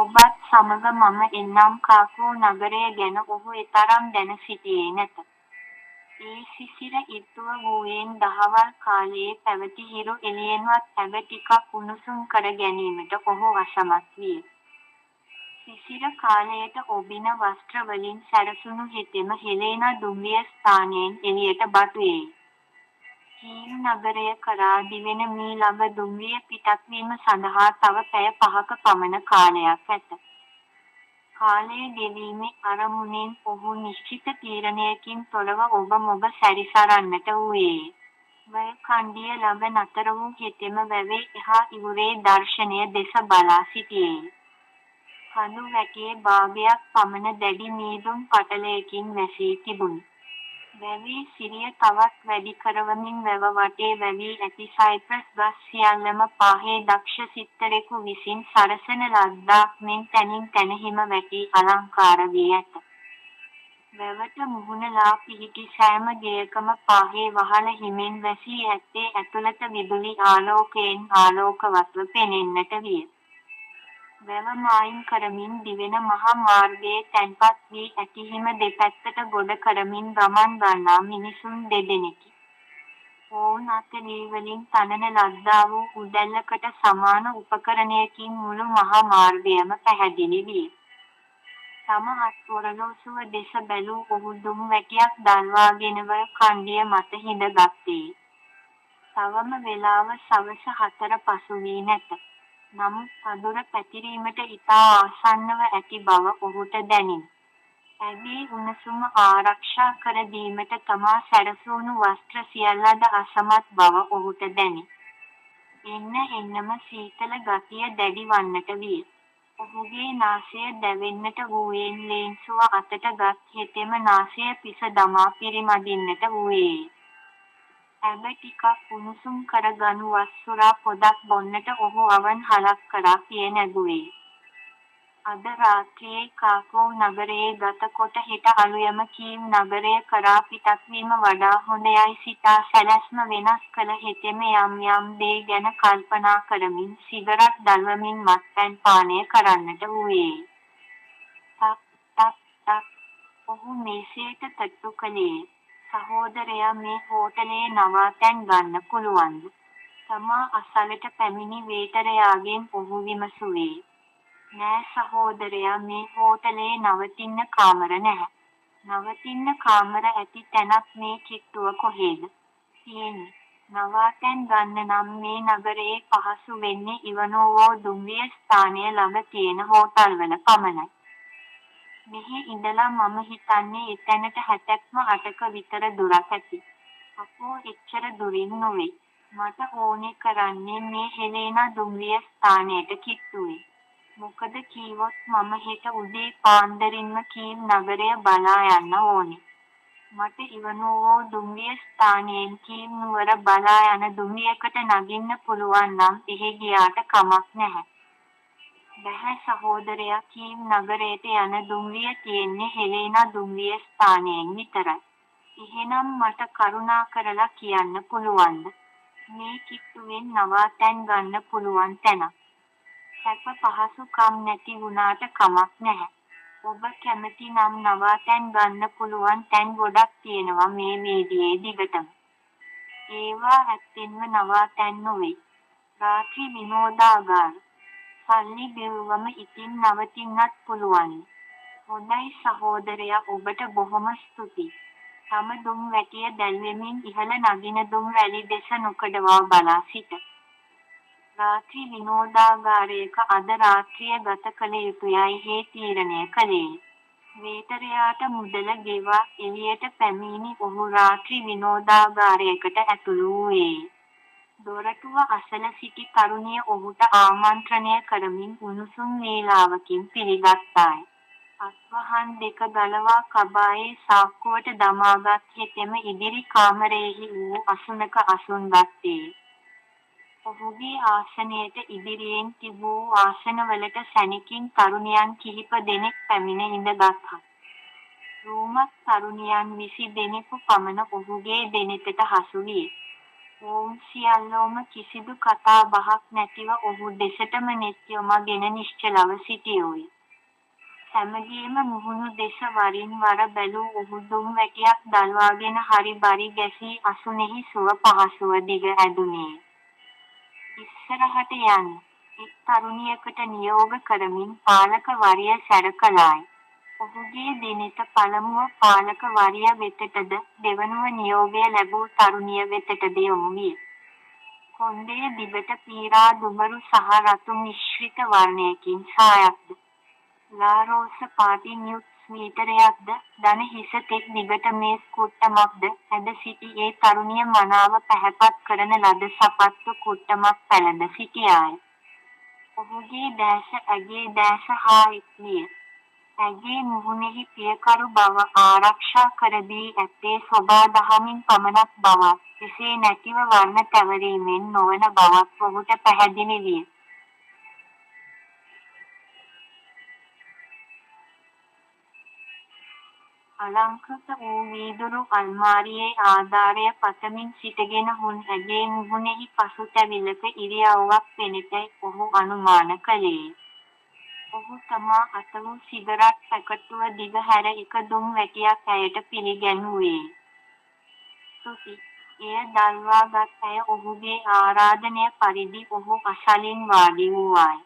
ඔබත් සමග මම එන්නම් කාකෝ නගරය ගැන ඔහු එතරම් දැන සිටියේ නැත. ඒ සිසිර ඉත්තුව වූයෙන් දහවල් කාලයේ පැවති හිරු එළියෙන්වත් ඇඟ ටිකක් උණුසුම් කර ගැනීමට ඔහු අසමත් විය. සිසිර කාලයට ඔබින වස්ත්‍ර වලින් සැරසුණු හෙතෙම හෙලේනා දුම්රිය ස්ථානයෙන් එළියට බටුවේ. කීව් නගරය කරා දිවෙන මී ළඟ දුම්රිය පිටත්වීම සඳහා තව පැය 5ක පමණ කාලයක් ඇත. කාලය ගෙවීමේ අරමුණෙන් ඔහු නිශ්චිත තීරණයකින් තොරව ඔබ මොබ සැරිසරන්නට වූයේ. වැල් කණ්ඩිය ළඟ නතර වූ හෙතෙම වැවේ එහා ඉවුරේ දර්ශනය දෙස බලා සිටියේ. කඳු වැටියේ භාගයක් පමණ දැඩි මීදුම් පටලයකින් වැසී තිබුණි. වැවේ සිරිය තවත් වැඩි කරවමින් වැව වටේ වැවී ඇති සයිප්‍රස් ගස් සියල්ලම පාහේ දක්ෂ සිත්තරෙකු විසින් සරසන ලද්දාක් මෙන් තැනින් තැන හිම වැටී අලංකාර වී ඇත. වැවට මුහුණලා පිහිටි සෑම ගෙයකම පාහේ වහල හිමෙන් වැසී ඇත්තේ ඇතුළත විදුලි ආලෝකයෙන් ආලෝකවත්ව පෙනෙන්නට විය. වැව මායිම් කරමින් දිවෙන මහා මාර්ගයේ තැන්පත් වී ඇති හිම දෙපැත්තට ගොඩ කරමින් ගමන් ගන්නා මිනිසුන් දෙදෙනෙකි. ඔවුන් අතේ වලින් තනන ලද්දා වූ උදැල්ලකට සමාන උපකරණයකින් මුළු මහා මාර්ගයම පැහැදිලි විය. තම අත්ඔරලෝසුව දෙස බැලූ ඔහු දුම් වැටියක් දල්වාගෙනව කණ්ඩිය මත හිඳගත්තේ. තවම වේලාව සවස 4 පසු වී නැත. නමුත් අඳුර පැතිරීමට ඉතා ආසන්නව ඇති බව ඔහුට දැනිනි. ඇගේ උණුසුම ආරක්ෂා කර දීමට තමා සැරසුණු වස්ත්‍ර සියල්ලද අසමත් බව ඔහුට දැනේ. එන්නම සීතල ගතිය දැඩි වන්නට විය. ඔහුගේ නාසය දැවෙන්නට වූයෙන් ලේන්සුව අතට ගත් හෙතෙම නාසය පිස දමා පිරිමදින්නට වූයේ. ඇඟ ටිකක් උණුසුම් කර ගනු වස්සුරා පොදක් බොන්නට ඔහු අවන්හලක් කරා පිය නැගුවේ. අද රාත්‍රියේ කාකෝ නගරයේ ගත කොට හෙට අලුයම කීව් නගරය කරා පිටත්වීම වඩා හොඳයයි සිතා සැලැස්ම වෙනස් කළ හෙතෙම යම් දේ ගැන කල්පනා කරමින් සිගරට් දල්වමින් මත්පැන් පානය කරන්නට වූයේ. ටක් ඔහු මේසයට තට්ටු කළේ. සහෝදරයා මේ හෝටලයේ නවාතැන් ගන්න පුළුවන්ද? තමා අසලට පැමිණි වේටරයාගෙන් ඔහු විමසුවේ. නෑ සහෝදරයා මේ හෝටලයේ නවතින්න කාමර නැහැ. නවතින්න කාමර ඇති තැනක් මේ කිට්ටුව කොහෙද තියෙන්නේ? නවාතැන් ගන්න නම් මේ නගරයේ පහසු වෙන්නේ ඉවනෝවෝ දුම්රිය ස්ථානය ළඟ තියෙන හෝටල්වල පමණයි. මෙහි ඉඳලා මම හිතන්නේ එතැනට 7ක්ම 8ක විතර දුරක් ඇති. අපෝ එච්චර දුරින් නොවේ. මට ඕනේ කරන්නේ මේ හෙලේනා දුම්රිය ස්ථානයට කිට්ටුවේ. මොකද කීවොත් මම හෙට උදේ පාන්දරින්ම කීව් නගරය බලා යන්න ඕනේ. මට ඉවනෝවෝ දුම්රිය ස්ථානයෙන් කීව් නුවර බලා යන දුම්රියකට නගින්න පුළුවන් නම් එහෙ ගියාට කමක් නැහැ. බැහැ සහෝදරයා කීව් නගරයට යන දුම්රිය තියෙන්නේ හෙලේනා දුම්රිය ස්ථානයෙන් විතරයි. එහෙනම් මට කරුණා කරලා කියන්න පුළුවන්ද? මේ කිට්ටුවෙන් නවාතැන් ගන්න පුළුවන් තැනක්. සැප පහසුකම් නැති වුණාට කමක් නැහැ. ඔබ කැමති නම් නවාතැන් ගන්න පුළුවන් තැන් ගොඩක් තියෙනවා මේ වීදියේ දිගටම. ඒවා ඇත්තෙන්ම නවාතැන් නොවේ. රාත්‍රී විනෝදාගාර. සල්ලි බිව්වම ඉතින් නවතින්නත් පුළුවන්. හොඳයි සහෝදරයා ඔබට බොහොම ස්තුතියි. තම දුම් වැටිය දැල්වෙමින් ඉහළ නගින දුම් වැලි දෙස නොකඩවා බලා සිට. රාත්‍රී විනෝදාගාරයක අද රාත්‍රිය ගත කළ යුතුයයි හේ තීරණය කළේ. වේටරයාට මුදල ගෙවා එළියට පැමිණි ඔහු රාත්‍රී විනෝදාගාරයකට ඇතුළු වූයේ. දොරටුව අසල සිටි තරුණිය ඔහුට ආමන්ත්‍රණය කරමින් උණුසුම් වේලාවකින් පිළිගත්තාය. අත්වහන් දෙක ගලවා කබායේ සාක්කුවට දමාගත් හෙතෙම ඉදිරි කාමරයෙහි වූ අසුනක අසුන් ගත්තේ. ඔහුගේ ආසනයට ඉදිරියෙන් තිබූ ආසනවලට සැණකින් තරුණියන් කිහිප දෙනෙක් පැමිණ ඉඳගත්හ. රූමත් තරුණියන් 20 දෙනෙකු පමණ ඔහුගේ දෙනෙතට හසු විය. ඔවුන් සියල්ලෝම කිසිදු කතා බහක් නැතිව ඔහු දෙසටම නෙත් යොමාගෙන නිශ්චලව සිටියෝය. හැමගේම මුහුණු දෙස වරින් වර බැලූ ඔහු දුම් වැටියක් දල්වාගෙන හරි බරි ගැසී අසුනේහි සුව පහසුව දිග ඇදුනේය. ඉස්සරහට යන්න. එක් තරුණියකට නියෝග කරමින් පාලක වරිය සැර කළාය. ඔහුගේ දිනෙත පළමුව පාලක වරිය වෙතටද දෙවනුව නියෝගය ලැබූ තරුණිය වෙතටද යොමු විය. කොණ්ඩය දිගට පීරා දුඹරු සහ රතු මිශ්‍රිත වර්ණයකින් සායක්ද ලාරෝස පාටින් යුත් ස්වීටරයක්ද දන හිස තෙක් දිගට මේස් කුට්ටමක්ද ඇද සිටි ඒ තරුණිය මනාව පැහැපත් කරන ලද සපත්තු කුට්ටමක් පැළඳ සිටියාය. ඔහුගේ දැස ඇගේ දැස හා එක්විය. ඇගේ මුහුණෙහි පියකරු බව ආරක්ෂා කර දී ඇත්තේ සොබා දහමින් පමණක් බවත්, එසේ නැතිව වර්ණ තැවරීමෙන් නොවන බවක් ඔහුට පැහැදිලි විය. අලංකృత වූ වීදුරු අල්මාරියේ ආධාරය පතමින් සිටගෙන හුන් ඇගේ මුහුණෙහි පසුතැවිල්ලක ඉරියව්වක් පෙනෙතැයි ඔහු අනුමාන කළේය. ඔහු තමා අත වූ සිගරට් පැකටුව දිග හැර එක දුම් වැටියක් ඇයට පිළිගැන්වුවේ. සුසි, එය දල්වාගත් ඇය ඔහුගේ ආරාධනය පරිදි ඔහු අසලින් වාඩි වූවාය.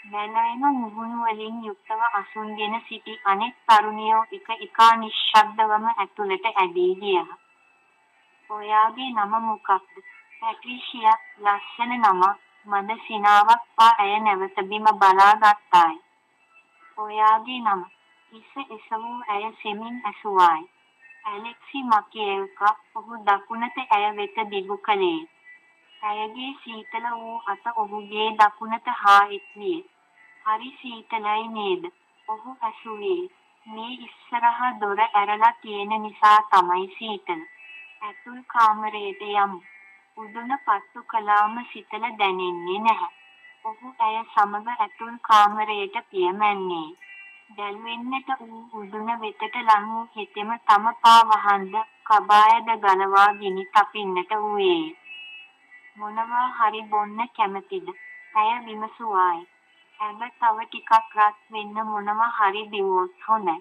බැලෑම මුහුණුවලින් යුක්තව අසුන්ගෙන සිටි අනෙක් තරුණියෝ එක එකා නිශ්ශබ්දවම ඇතුළට ඇදී ගියහ. ඔයාගේ නම මොකක්ද? පැට්‍රිෂියා, ලස්සන නමක්. මද සිනාවක් පා ඇය නැවත බිම බලා ගත්තාය. ඔයාගේ නම? හිස එසවූ ඇය සෙමින් ඇසුවාය. ඇලෙක්සි මකියෙව්කා. ඔහු දකුණත ඇය වෙත දිගු කළේ. ඇයගේ සීතල වූ අත ඔහුගේ දකුණත හා එක්විය. හරි සීතලයි නේද? ඔහු ඇසුවේ. මේ ඉස්සරහා දොර ඇරලා තියෙන නිසා තමයි සීතල. ඇතුල් කාමරයට යමු. උදුන පත්තු කළාම සීතල දැනෙන්නේ නැහැ. ඔහු ඇය සමග ඇතුල් කාමරයට පියමැන්නේ. දැල්වෙන්නට වූ උදුන වෙතට ලං වූ හෙතෙම තම පා වහන්ද කබායද ගලවා ගිනි තපින්නට වූයේ. මොනවා හරි බොන්න කැමතිද? ඇය විමසුවාය. ඇබ තව ටිකක් රත් වෙන්න මොනවා හරි බිව්වොත් හොඳයි.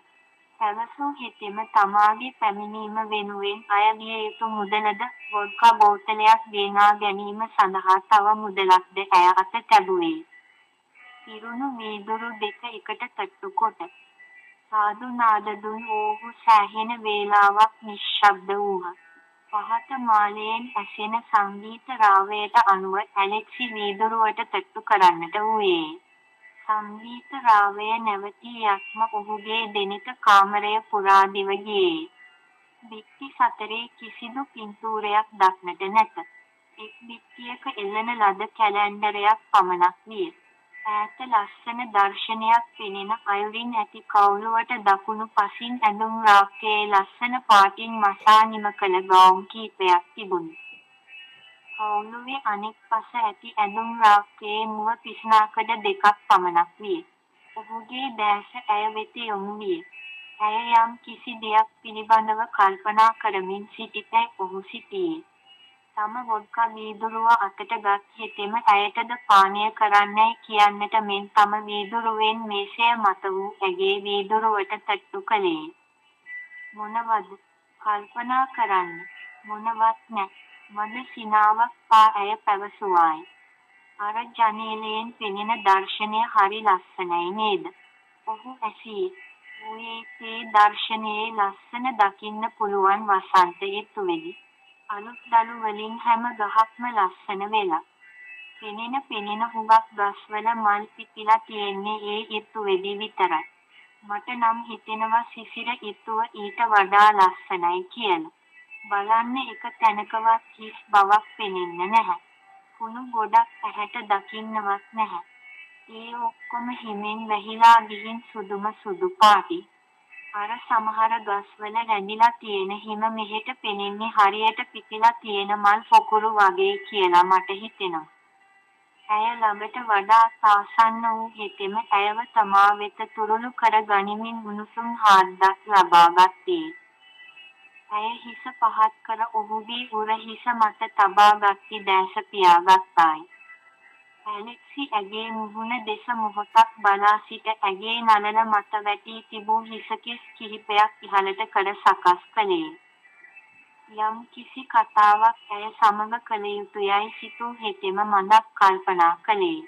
පැවසූ හෙතෙම තමාගේ පැමිණීම වෙනුවෙන් අය විය යුතු මුදලද වොඩ්කා බෝතලයක් ගෙනා ගැනීම සඳහා තව මුදලක්ද ඇය අත තැබුවේ. පිරුණු වීදුරු දෙක එකට තට්ටු කොට සාදු නාද දුන් ඔවුහු සෑහෙන වේලාවක් නිශ්ශබ්ද වූහ. පහත මාලයෙන් ඇසෙන සංගීත රාවයට අනුව ඇලෙක්සි වීදුරුවට තට්ටු කරන්නට වූයේ. සංගීත රාවය නැවතී යත්ම ඔහුගේ දෙනෙත කාමරය පුරා දිව ගියේ. බිත්ති සතරේ කිසිදු පින්තූරයක් දක්නට නැත. එක් බිත්තියක එල්ලන ලද කැලැන්ඩරයක් පමණක් විය. ඈත ලස්සන දර්ශනයක් පෙනෙන අයුරින් ඇති කවුළුවට දකුණු පසින් ඇඳුම් රාක්කයේ ලස්සන පාටින් මසා නිම කළ ගවුම් කීපයක් තිබුණි. කවුළුවේ අනෙක් පස ඇති ඇඳුම් රාක්කයේ මුව පිස්නාකඩ දෙකක් පමණක් විය. ඔහුගේ දැස ඇය වෙත යොමු විය. ඇය යම් කිසි දෙයක් පිළිබඳව කල්පනා කරමින් සිටිතැයි ඔහු සිටියේ. තම වොඩ්කා වීදුරුව අතට ගත් හෙතෙම ඇයටද පානය කරන්නැයි කියන්නට මෙන් තම වීදුරුවෙන් මේසය මත වූ ඇගේ වීදුරුවට තට්ටු කළේ. මොනවද? කල්පනා කරන්න. මොනවත් නෑ. මද සිනාවක් පා ඇය පැවසුවාය. අර ජනේලයෙන් පෙනෙන දර්ශනය හරි ලස්සනයි නේද? ඔහු ඇසියේ. ඒ දර්ශනයේ ලස්සන දකින්න පුළුවන් වසන්ත ඍතුවේදී. අලුත් දළු වලින් හැම ගහක්ම ලස්සන වෙලා. පෙනෙන හුඟක් ගස්වල මල් පිපිලා තියෙන්නේ ඒ ඍතුවේදී විතරයි. මට නම් හිතෙනවා සිසිර ඍතුව ඊට වඩා ලස්සනයි කියලා. බලන්න එක තැනකවත් හිස් බවක් පෙනෙන්නේ නැහැ. කුණු ගොඩක් ඇහැට දකින්නවත් නැහැ. ඒ ඔක්කොම හිමෙන් වැහිලා ගිහින් සුදුම සුදු පාටි. අර සමහර ගස්වල රැඳිලා තියෙන හිම මෙහෙට පෙනෙන්නේ හරියට පිපිලා තියෙන මල් පොකුරු වගේ කියලා මට හිතෙනවා. ඇය ළඟට වඩා ආසන්න වූ හෙතෙම ඇයව තමා වෙත තුරුළු කර ගනිමින් උණුසුම් හාද්දක් ලබා ගත්තේ. ඇය හිස පහත් කර ඔහුගේ උරහිස මත තබා ගත්ති දැස පියාගත්තායි. ඇලෙක්සි ඇගේ මුහුණ දෙස මොහොතක් බලා සිට ඇගේ නළල මත වැටී තිබූ හිසකෙස් කිහිපයක් ඉහළට කර සකස් කළේ. යම් කිසි කතාවක් ඇය සමග කළ යුතුයයි සිතූ හෙතෙම මඳක් කල්පනා කළේ.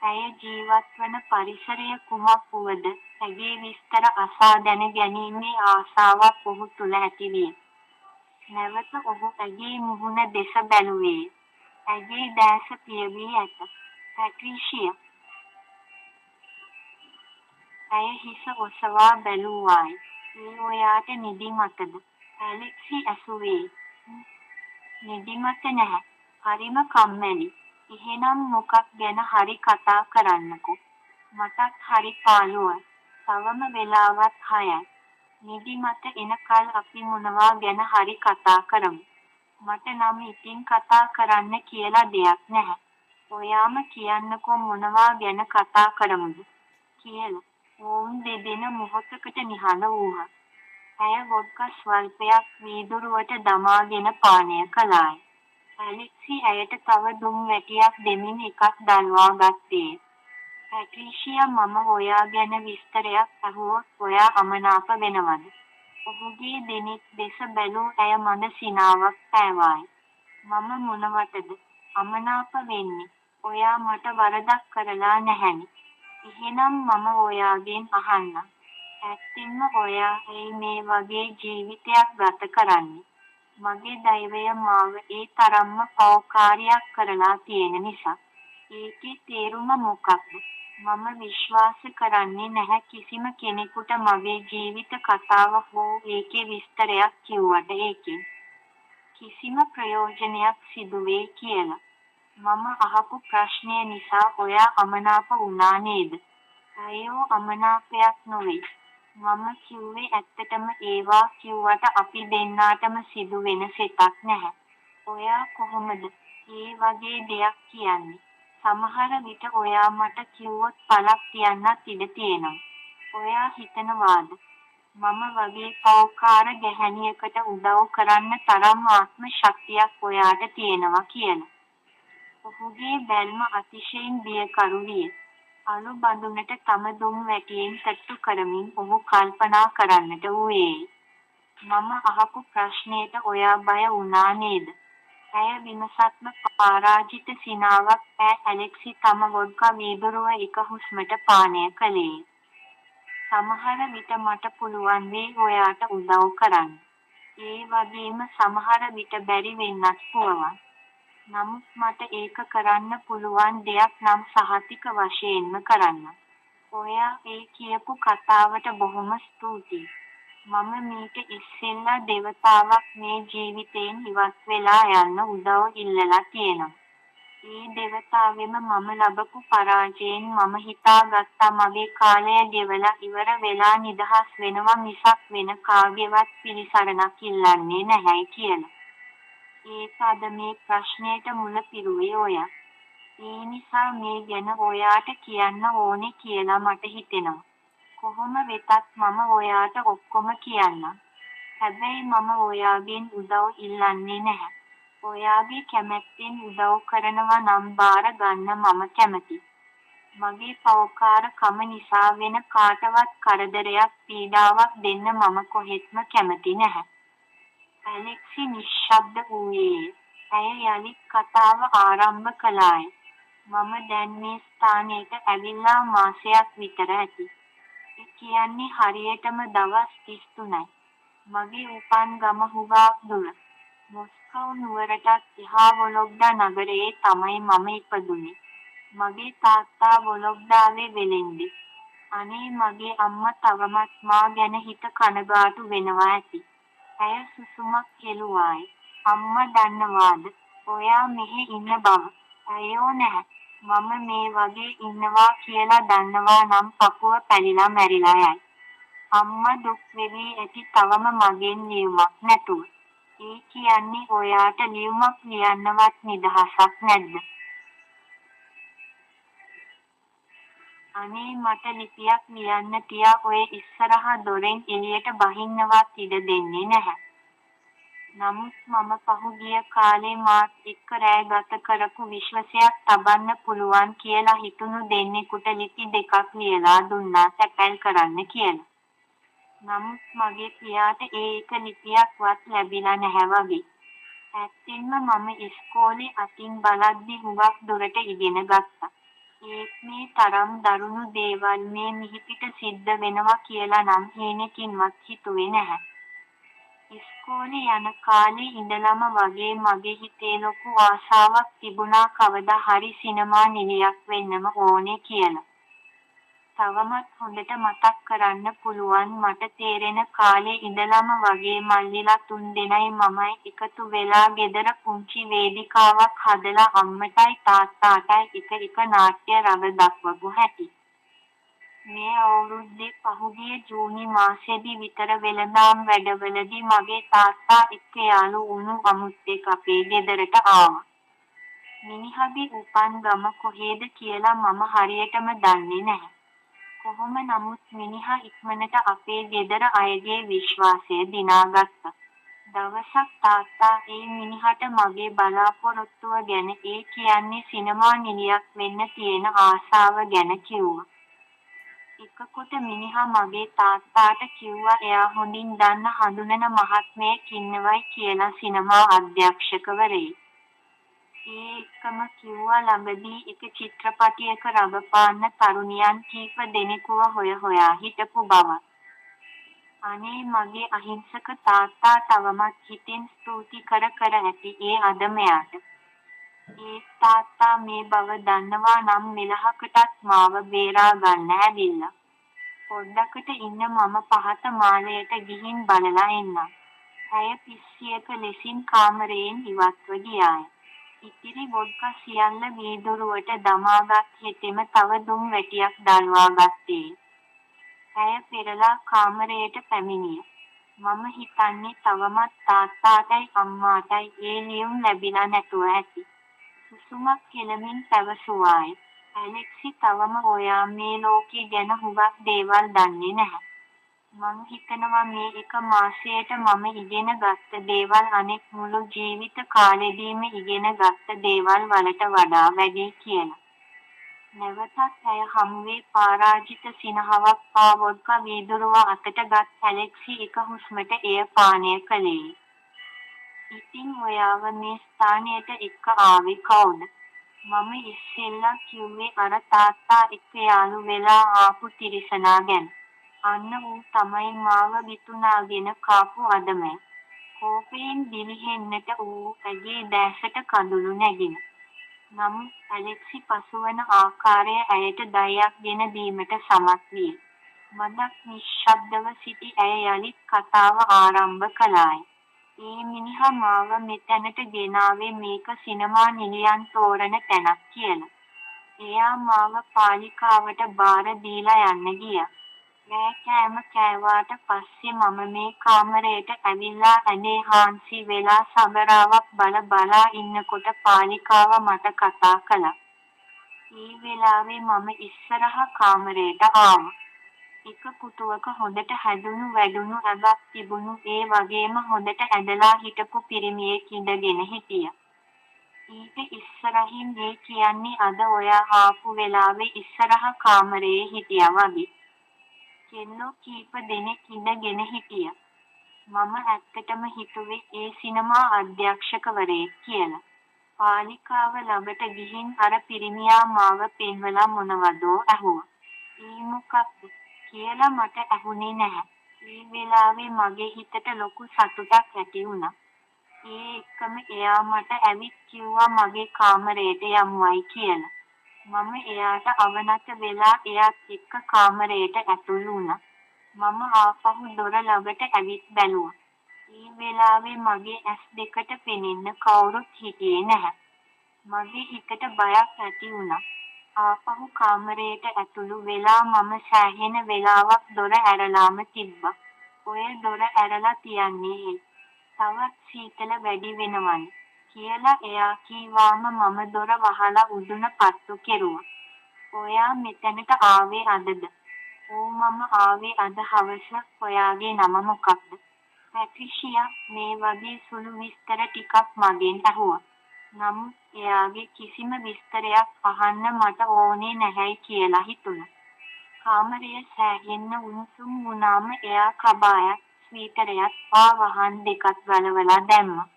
ඇය ජීවත්වන පරිසරය කුමක් වුවද ඇගේ විස්තර අසා දැන ගැනීමේ ආසාවක් ඔහු තුළ ඇතිවිය. නැවත ඔහු ඇගේ මුහුණ දෙස බැලුවේ. ඇගේ දැස පියවී ඇත. පැට්‍රීෂියා. ඇය හිස ඔසවා බැලූවායි. "ඒ ඔයාට නිදිමතද?" ඇලෙක්සි ඇසුවේ. "නිදිමත නැහැ. හරිම කම්මැලි." "එහෙනම් මොකක් ගැන හරි කතා කරන්නකෝ. මටත් හරි පාළුවයි. තවම වෙලාවත් 6යි. නිදිමත එනකල් අපි මොනවා ගැන හරි කතා කරමු. මට නම් ඉතින් කතා කරන්න කියලා දෙයක් නැහැ. ඔයාම කියන්නකෝ මොනවා ගැන කතා කරමුද කියලා." ඔවුන් දෙදෙන මොහොතකට නිහඬ වූහ. ඇය වොඩ්කා ස්වල්පයක් වීදුරුවට දමාගෙන පානය කළායි. ඇලෙක්සි ඇයට තව දුම් වැටියක් දෙමින් එකක් දල්වා ගත්තේ. "පැට්‍රීෂියා මම ඔයා ගැන විස්තරයක් ඇහුවොත් ඔයා අමනාප වෙනවද?" ඔහුගේ දෙනෙත් දෙස බැලූ ඇය මඳ සිනාවක් පෑවායි. "මම මොනවටද අමනාප වෙන්නේ? ඔයා මට වරදක් කරලා නැහැනේ. එහෙනම් මම ඔයාගෙන් අහන්නම්. ඇත්තෙන්ම ඔයා ඇයි මේ වගේ ජීවිතයක් ගත කරන්නේ? මගේ දෛවය මාව ඒ තරම්ම පෞකාරියක් කරලා තියෙන නිසා. ඒකේ තේරුම මොකක්ද? මම විශ්වාස කරන්නේ නැහැ කිසිම කෙනෙකුට මගේ ජීවිත කතාව හෝ ඒකේ විස්තරයක් කිව්වට ඒකෙන් කිසිම ප්‍රයෝජනයක් සිදුවේ කියලා. මම අහපු ප්‍රශ්නය නිසා ඔයා අමනාප වුණා නේද?" "අයියෝ අමනාපයක් නොවෙයි. මම කිව්වේ ඇත්තටම ඒවා කිව්වට අපි දෙන්නාටම සිදුවෙන සෙතක් නැහැ. ඔයා කොහොමද ඒ වගේ දෙයක් කියන්නේ? සමහර විට ඔයා මට කිව්වොත් පලක් තියන්නත් ඉඩ තියෙනවා. ඔයා හිතනවාද මම වගේ පෞකාර ගැහැණියකට උදව් කරන්න තරම් ආත්ම ශක්තියක් ඔයාට තියෙනවා කියලා?" ඔහුගේ බැල්ම අතිශයින් බියකරු විය. අලු බඳුනට තම දුම් වැටියෙන් තට්ටු කරමින් ඔහු කල්පනා කරන්නට වූයේ. "මම අහපු ප්‍රශ්නයට ඔයා බය වුණා නේද?" ඇය විමසත්ම පරාජිත සිනාවක් පෑ ඇලෙක්සි තම වොඩ්කා වීදුරුව එක හුස්මට පානය කළේ. "සමහර විට මට පුළුවන් වෙයි ඔයාට උදව් කරන්න. ඒ වගේම සමහර විට බැරි වෙන්නත් පුළුවන්. නමුත් මට ඒක කරන්න පුළුවන් දෙයක් නම් සහතික වශයෙන්ම කරන්න. ඔයා ඒ කියපු කතාවට බොහොම ස්තුතියි. මම මීට ඉස්සෙල්ලා දෙවතාවක් මේ ජීවිතයෙන් ඉවත් වෙලා යන්න උදව් ඉල්ලලා තියෙනවා. ඒ දෙවතාවෙම මම ලබපු පරාජයෙන් මම හිතාගත්තා මගේ කාලය ගෙවලා ඉවර වෙලා නිදහස් වෙනවා මිසක් වෙන කාගෙවත් පිළිසරණක් ඉල්ලන්නේ නැහැයි කියලා. ඒක අද මේ ප්‍රශ්නයට මුල පිරුවේ ඔයා. ඒ නිසා මේ ගැන ඔයාට කියන්න ඕනේ කියලා මට හිතෙනවා. කොහොම වෙතත් මම ඔයාට ඔක්කොම කියන්නම්. හැබැයි මම ඔයාගෙන් උදව් ඉල්ලන්නේ නැහැ. ඔයාගේ කැමැත්තෙන් උදව් කරනවා නම් බාර ගන්න මම කැමතියි. මගේ පෞකාරකම නිසා වෙන කාටවත් කරදරයක් පීඩාවක් දෙන්න මම කොහෙත්ම කැමති නැහැ." ඇලෙක්සි නිශ්ශබ්ද වූයේ. ඇය යළිත් කතාව ආරම්භ කළාය. "මම දැන් මේ ස්ථානයට ඇවිල්ලා මාසයක් විතර ඇති. ඒ කියන්නේ හරියටම දවස් 33යි. මගේ උපන් ගම හුඟක් දුර. මොස්කව් නුවරටත් එහා වොලොග්ඩා නගරයේ තමයි මම ඉපදුනේ. මගේ තාත්තා වොලොග්ඩාවේ වෙලෙන්දේ. අනේ මගේ අම්මා තවමත් මා ගැන හිත කනගාටු වෙනවා ඇති." ඇය සුසුමක් හෙළුවායි. "අම්මා දන්නවාද ඔයා මෙහෙ ඉන්න බව?" "අයියෝ නැහැ. මම මේ වගේ ඉන්නවා කියලා දන්නවා නම් පපුව පැලිලා මැරිලා යයි. අම්මා දුක් වෙවි ඇති තවම මගෙන් ලියුමක් නැතුව. ඒ කියන්නේ ඔයාට ලියුමක් ලියන්නවත් නිදහසක් නැද්ද?" "අනේ මට ලිපියක් ලියන්න තියා ඔය ඉස්සරහ දොරෙන් එළියට බහින්නවත් ඉඩ දෙන්නේ නැහැ." නමුත් මම පහුගිය කාලේ මාත් එක්ක රෑ ගත කරපු විශ්වාසයක් තබන්න පුළුවන් කියලා හිතුණු දෙන්නෙකුට ලිපි දෙකක් ලියලා දුන්නා සැපැල් කරන්න කියලා. නමුත් මගේ පියාට ඒ එක ලිපියක්වත් ලැබිලා නැහැ වගේ. ඇත්තෙන්ම මම ඉස්කෝලේ අතින් බලද්දි හුඟක් දුරට ඉගෙන ගත්තා. ඒත් මේ තරම් දරුණු දේවල් මේ මිහිපිට සිද්ධ වෙනවා කියලා නම් හීනෙකින්වත් හිතුවේ නැහැ. ඉස්කෝලේ යන කාලේ ඉඳලම වගේ මගේ හිතේ ලොකු ආසාවක් තිබුණා කවදා හරි සිනමා නිළියක් වෙන්නම ඕනේ කියලා. තවමත් හොඳට මතක් කරන්න පුළුවන් මට තේරෙන කාලේ ඉඳලම වගේ මල්ලිලා 3 දෙනයි මමයි එකතු වෙලා ගෙදර පුංචි වේදිකාවක් හදලා අම්මටයි තාත්තාටයි එක නාට්‍ය රඟ දක්වපු හැටි. මේ අවුරුද්දේ පහුගිය ජූනි මාසෙදි විතර වෙළඳාම් වැඩවලදී මගේ තාත්තා එක්ක යාළු වුණු අමුත්තෙක් අපේ ගෙදරට ආවා. මිනිහගේ උපන් ගම කොහෙද කියලා මම හරියටම දන්නේ නැහැ. කොහොම නමුත් මිනිහා ඉක්මනට අපේ ගෙදර අයගේ විශ්වාසය දිනාගත්තා. දවසක් තාත්තා ඒ මිනිහට මගේ බලාපොරොත්තුව ගැන ඒ කියන්නේ සිනමා නිළියක් වෙන්න තියෙන ආසාව ගැන කිව්වා. එකකොට මිනිහා මගේ තාත්තාට කිව්වා එයා හොඳින් දන්න හඳුනන මහත්මයෙක් ඉන්නවයි කියලා සිනමා අධ්‍යක්ෂකවරයෙක්. ඒ එක්කම කිව්වා ළඟදී එක චිත්‍රපටයක රඟපාන්න තරුණියන් කීප දෙනෙකුව හොයා හිටපු බවත්. අනේ මගේ අහිංසක තාත්තා තවමත් හිතෙන් ස්තුති කර ඇති ඒ අදමයාට. ඒ තාත්තා මේ බව දන්නවා නම් මෙලහකටත් මාව බේරා ගන්න ඇවිල්ලා. පොඩ්ඩකට ඉන්න මම පහත මාලයට ගිහින් බලලා එන්නම්. ඇය පිස්සියක ලෙසින් කාමරයෙන් ඉවත්ව ගියාය. ඉතිරි වොඩ්කා සියල්ල වීදුරුවට දමාගත් හෙතෙම තව දුම් වැටියක් දල්වා ගත්තේ. ඇය පෙරලා කාමරයට පැමිණිය. මම හිතන්නේ තවමත් තාත්තාටයි අම්මාටයි ඒ ලියුම් ලැබිලා නැතුව ඇති. සුසුමක් හෙළමින් පැවසුවාය. ඇලෙක්සි තවම ඔයා මේ ලෝකෙ ගැන හුඟක් දේවල් දන්නේ නැහැ. මං හිතනවා මේ එක මාසයට මම ඉගෙන ගත්ත දේවල් අනෙක් මුළු ජීවිත කාලෙදීම ඉගෙන ගත්ත දේවල් වලට වඩා වැඩි කියලා. නැවතත් ඇය හමුවේ පරාජිත සිනහවක් පා වොඩ්කා වීදුරුව අතට ගත් ඇලෙක්සි එක හුස්මට එය පානය කළේ. ඉතින් ඔයාව මේ ස්ථානයට එක්ක ආවේ කවුද? මම ඉස්සෙල්ලා කිව්වේ අර තාත්තා එක්ක යාළු වෙලා ආපු තිරිසනා ගැන. අන්න ඌ තමයි මාව විතුනාගෙන කාපු අදමැ. කෝපයෙන් දිලිහෙන්නට ඌ ඇගේ දැසට කඳුළු නැගින. නමුත් ඇලෙක්සි පසුවන ආකාරය ඇයට දයක් ගෙන දීමට සමත් විය. මදක් නිශ්ශබ්දව සිටි ඇය යළිත් කතාව ආරම්භ කළාය. ඒ මිනිහා මාව මෙතැනට ගෙනාවේ මේක සිනමා නිළියන් තෝරන තැනක් කියලා. එයා මාව පාලිකාවට බාර දීලා යන්න ගියා. රෑ කෑම කෑවාට පස්සේ මම මේ කාමරයට ඇවිල්ලා ඇඳේ හාන්සි වෙලා සබරාවක් බලා ඉන්නකොට පාලිකාව මට කතා කළා. ඒ වෙලාවේ මම ඉස්සරහ කාමරයට ආවා. එක පුටුවක හොඳට හැදුණු වැඩුණු ඇඟක් තිබුණු ඒ වගේම හොඳට ඇඳලා හිටපු පිරිමියෙක් ඉඳගෙන හිටියා. ඊට ඉස්සරහින් ඒ කියන්නේ අද ඔයා ආපු වෙලාවේ ඉස්සරහ කාමරේ හිටියා වගේ. කෙල්ලෝ කීප දෙනෙක් ඉඳගෙන හිටියා. මම ඇත්තටම හිතුවේ ඒ සිනමා අධ්‍යක්ෂකවරයෙක් කියලා. පාලිකාව ළඟට ගිහින් අර පිරිමියා මාව පෙන්වලා මොනවදෝ ඇහුවා. "ඊ මොකක්ද?" කියලා මට ඇහුනේ නැහැ. ඒ වෙලාවේ මගේ හිතට ලොකු සතුටක් ඇති වුණා. ඒ එක්කම එයා මට ඇවිත් කිව්වා මගේ කාමරයට යමුවයි කියලා. මම එයාට අවනත වෙලා එයාත් එක්ක කාමරයට ඇතුල් වුණා. මම ආපහු දොර ළඟට ඇවිත් බැලුවා. ඒ වෙලාවේ මගේ ඇස් දෙකට පෙනෙන්න කවුරුත් හිටියේ නැහැ. මගේ හිතට බයක් ඇති වුණා. ආපහු කාමරයට ඇතුළු වෙලා මම සෑහෙන වෙලාවක් දොර ඇරලාම තිබ්බා. ඔය දොර ඇරලා තියන්නේ තවත් සීතල වැඩි වෙනවනේ කියලා එයා කීවාම මම දොර වහලා උඩුන පත්තු කෙරුවා. ඔයා මෙතැනට ආවේ අදද? "ඔව් මම ආවේ අද හවස." "ඔයාගේ නම මොකක්ද?" පැට්‍රිෂියා මේ වගේ සුළු විස්තර ටිකක් මගෙන් ඇහුවා. නමුත් එයාගේ කිසිම විස්තරයක් අහන්න මට ඕනේ නැහැයි කියලා හිතුණා. කාමරය සෑහෙන්න උණුසුම් වුණාම එයා කබායක්, ස්වීටරයක්, පාවහන් දෙකත් ගලවලා දැම්මා.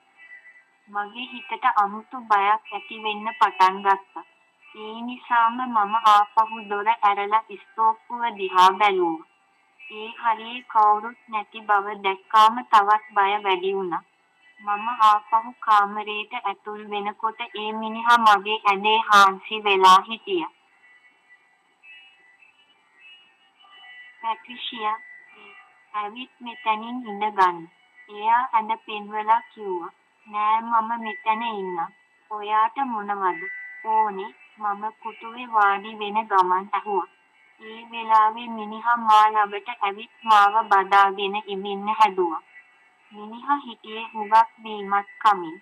මගේ හිතට අමුතු බයක් ඇති වෙන්න පටන් ගත්තා. ඒ නිසාම මම ආපහු දොර ඇරලා ඉස්තෝප්පුව දිහා බැලුවා. ඒ හරියේ කවුරුත් නැති බව දැක්කාම තවත් බය වැඩි වුණා. මම ආපහු කාමරේට ඇතුල් වෙනකොට ඒ මිනිහා මගේ ඇඳේ හාන්සි වෙලා හිටියා. පැට්‍රිෂියා, ඇවිත් මෙතනින් ඉඳගන්න. එයා ඇඳ පෙන්වලා කිව්වා. නෑ මම මෙතන ඉන්නම්. ඔයාට මොනවද ඕනේ? මම පුටුවේ වාඩි වෙන ගමන් ඇහුවා. ඒ වෙලාවේ මිනිහා මා ළඟට ඇවිත් මාව බදාගෙන ඉමින්න හැදුවා. මිනිහා හිටියේ හුඟක් බීමත් කමින්.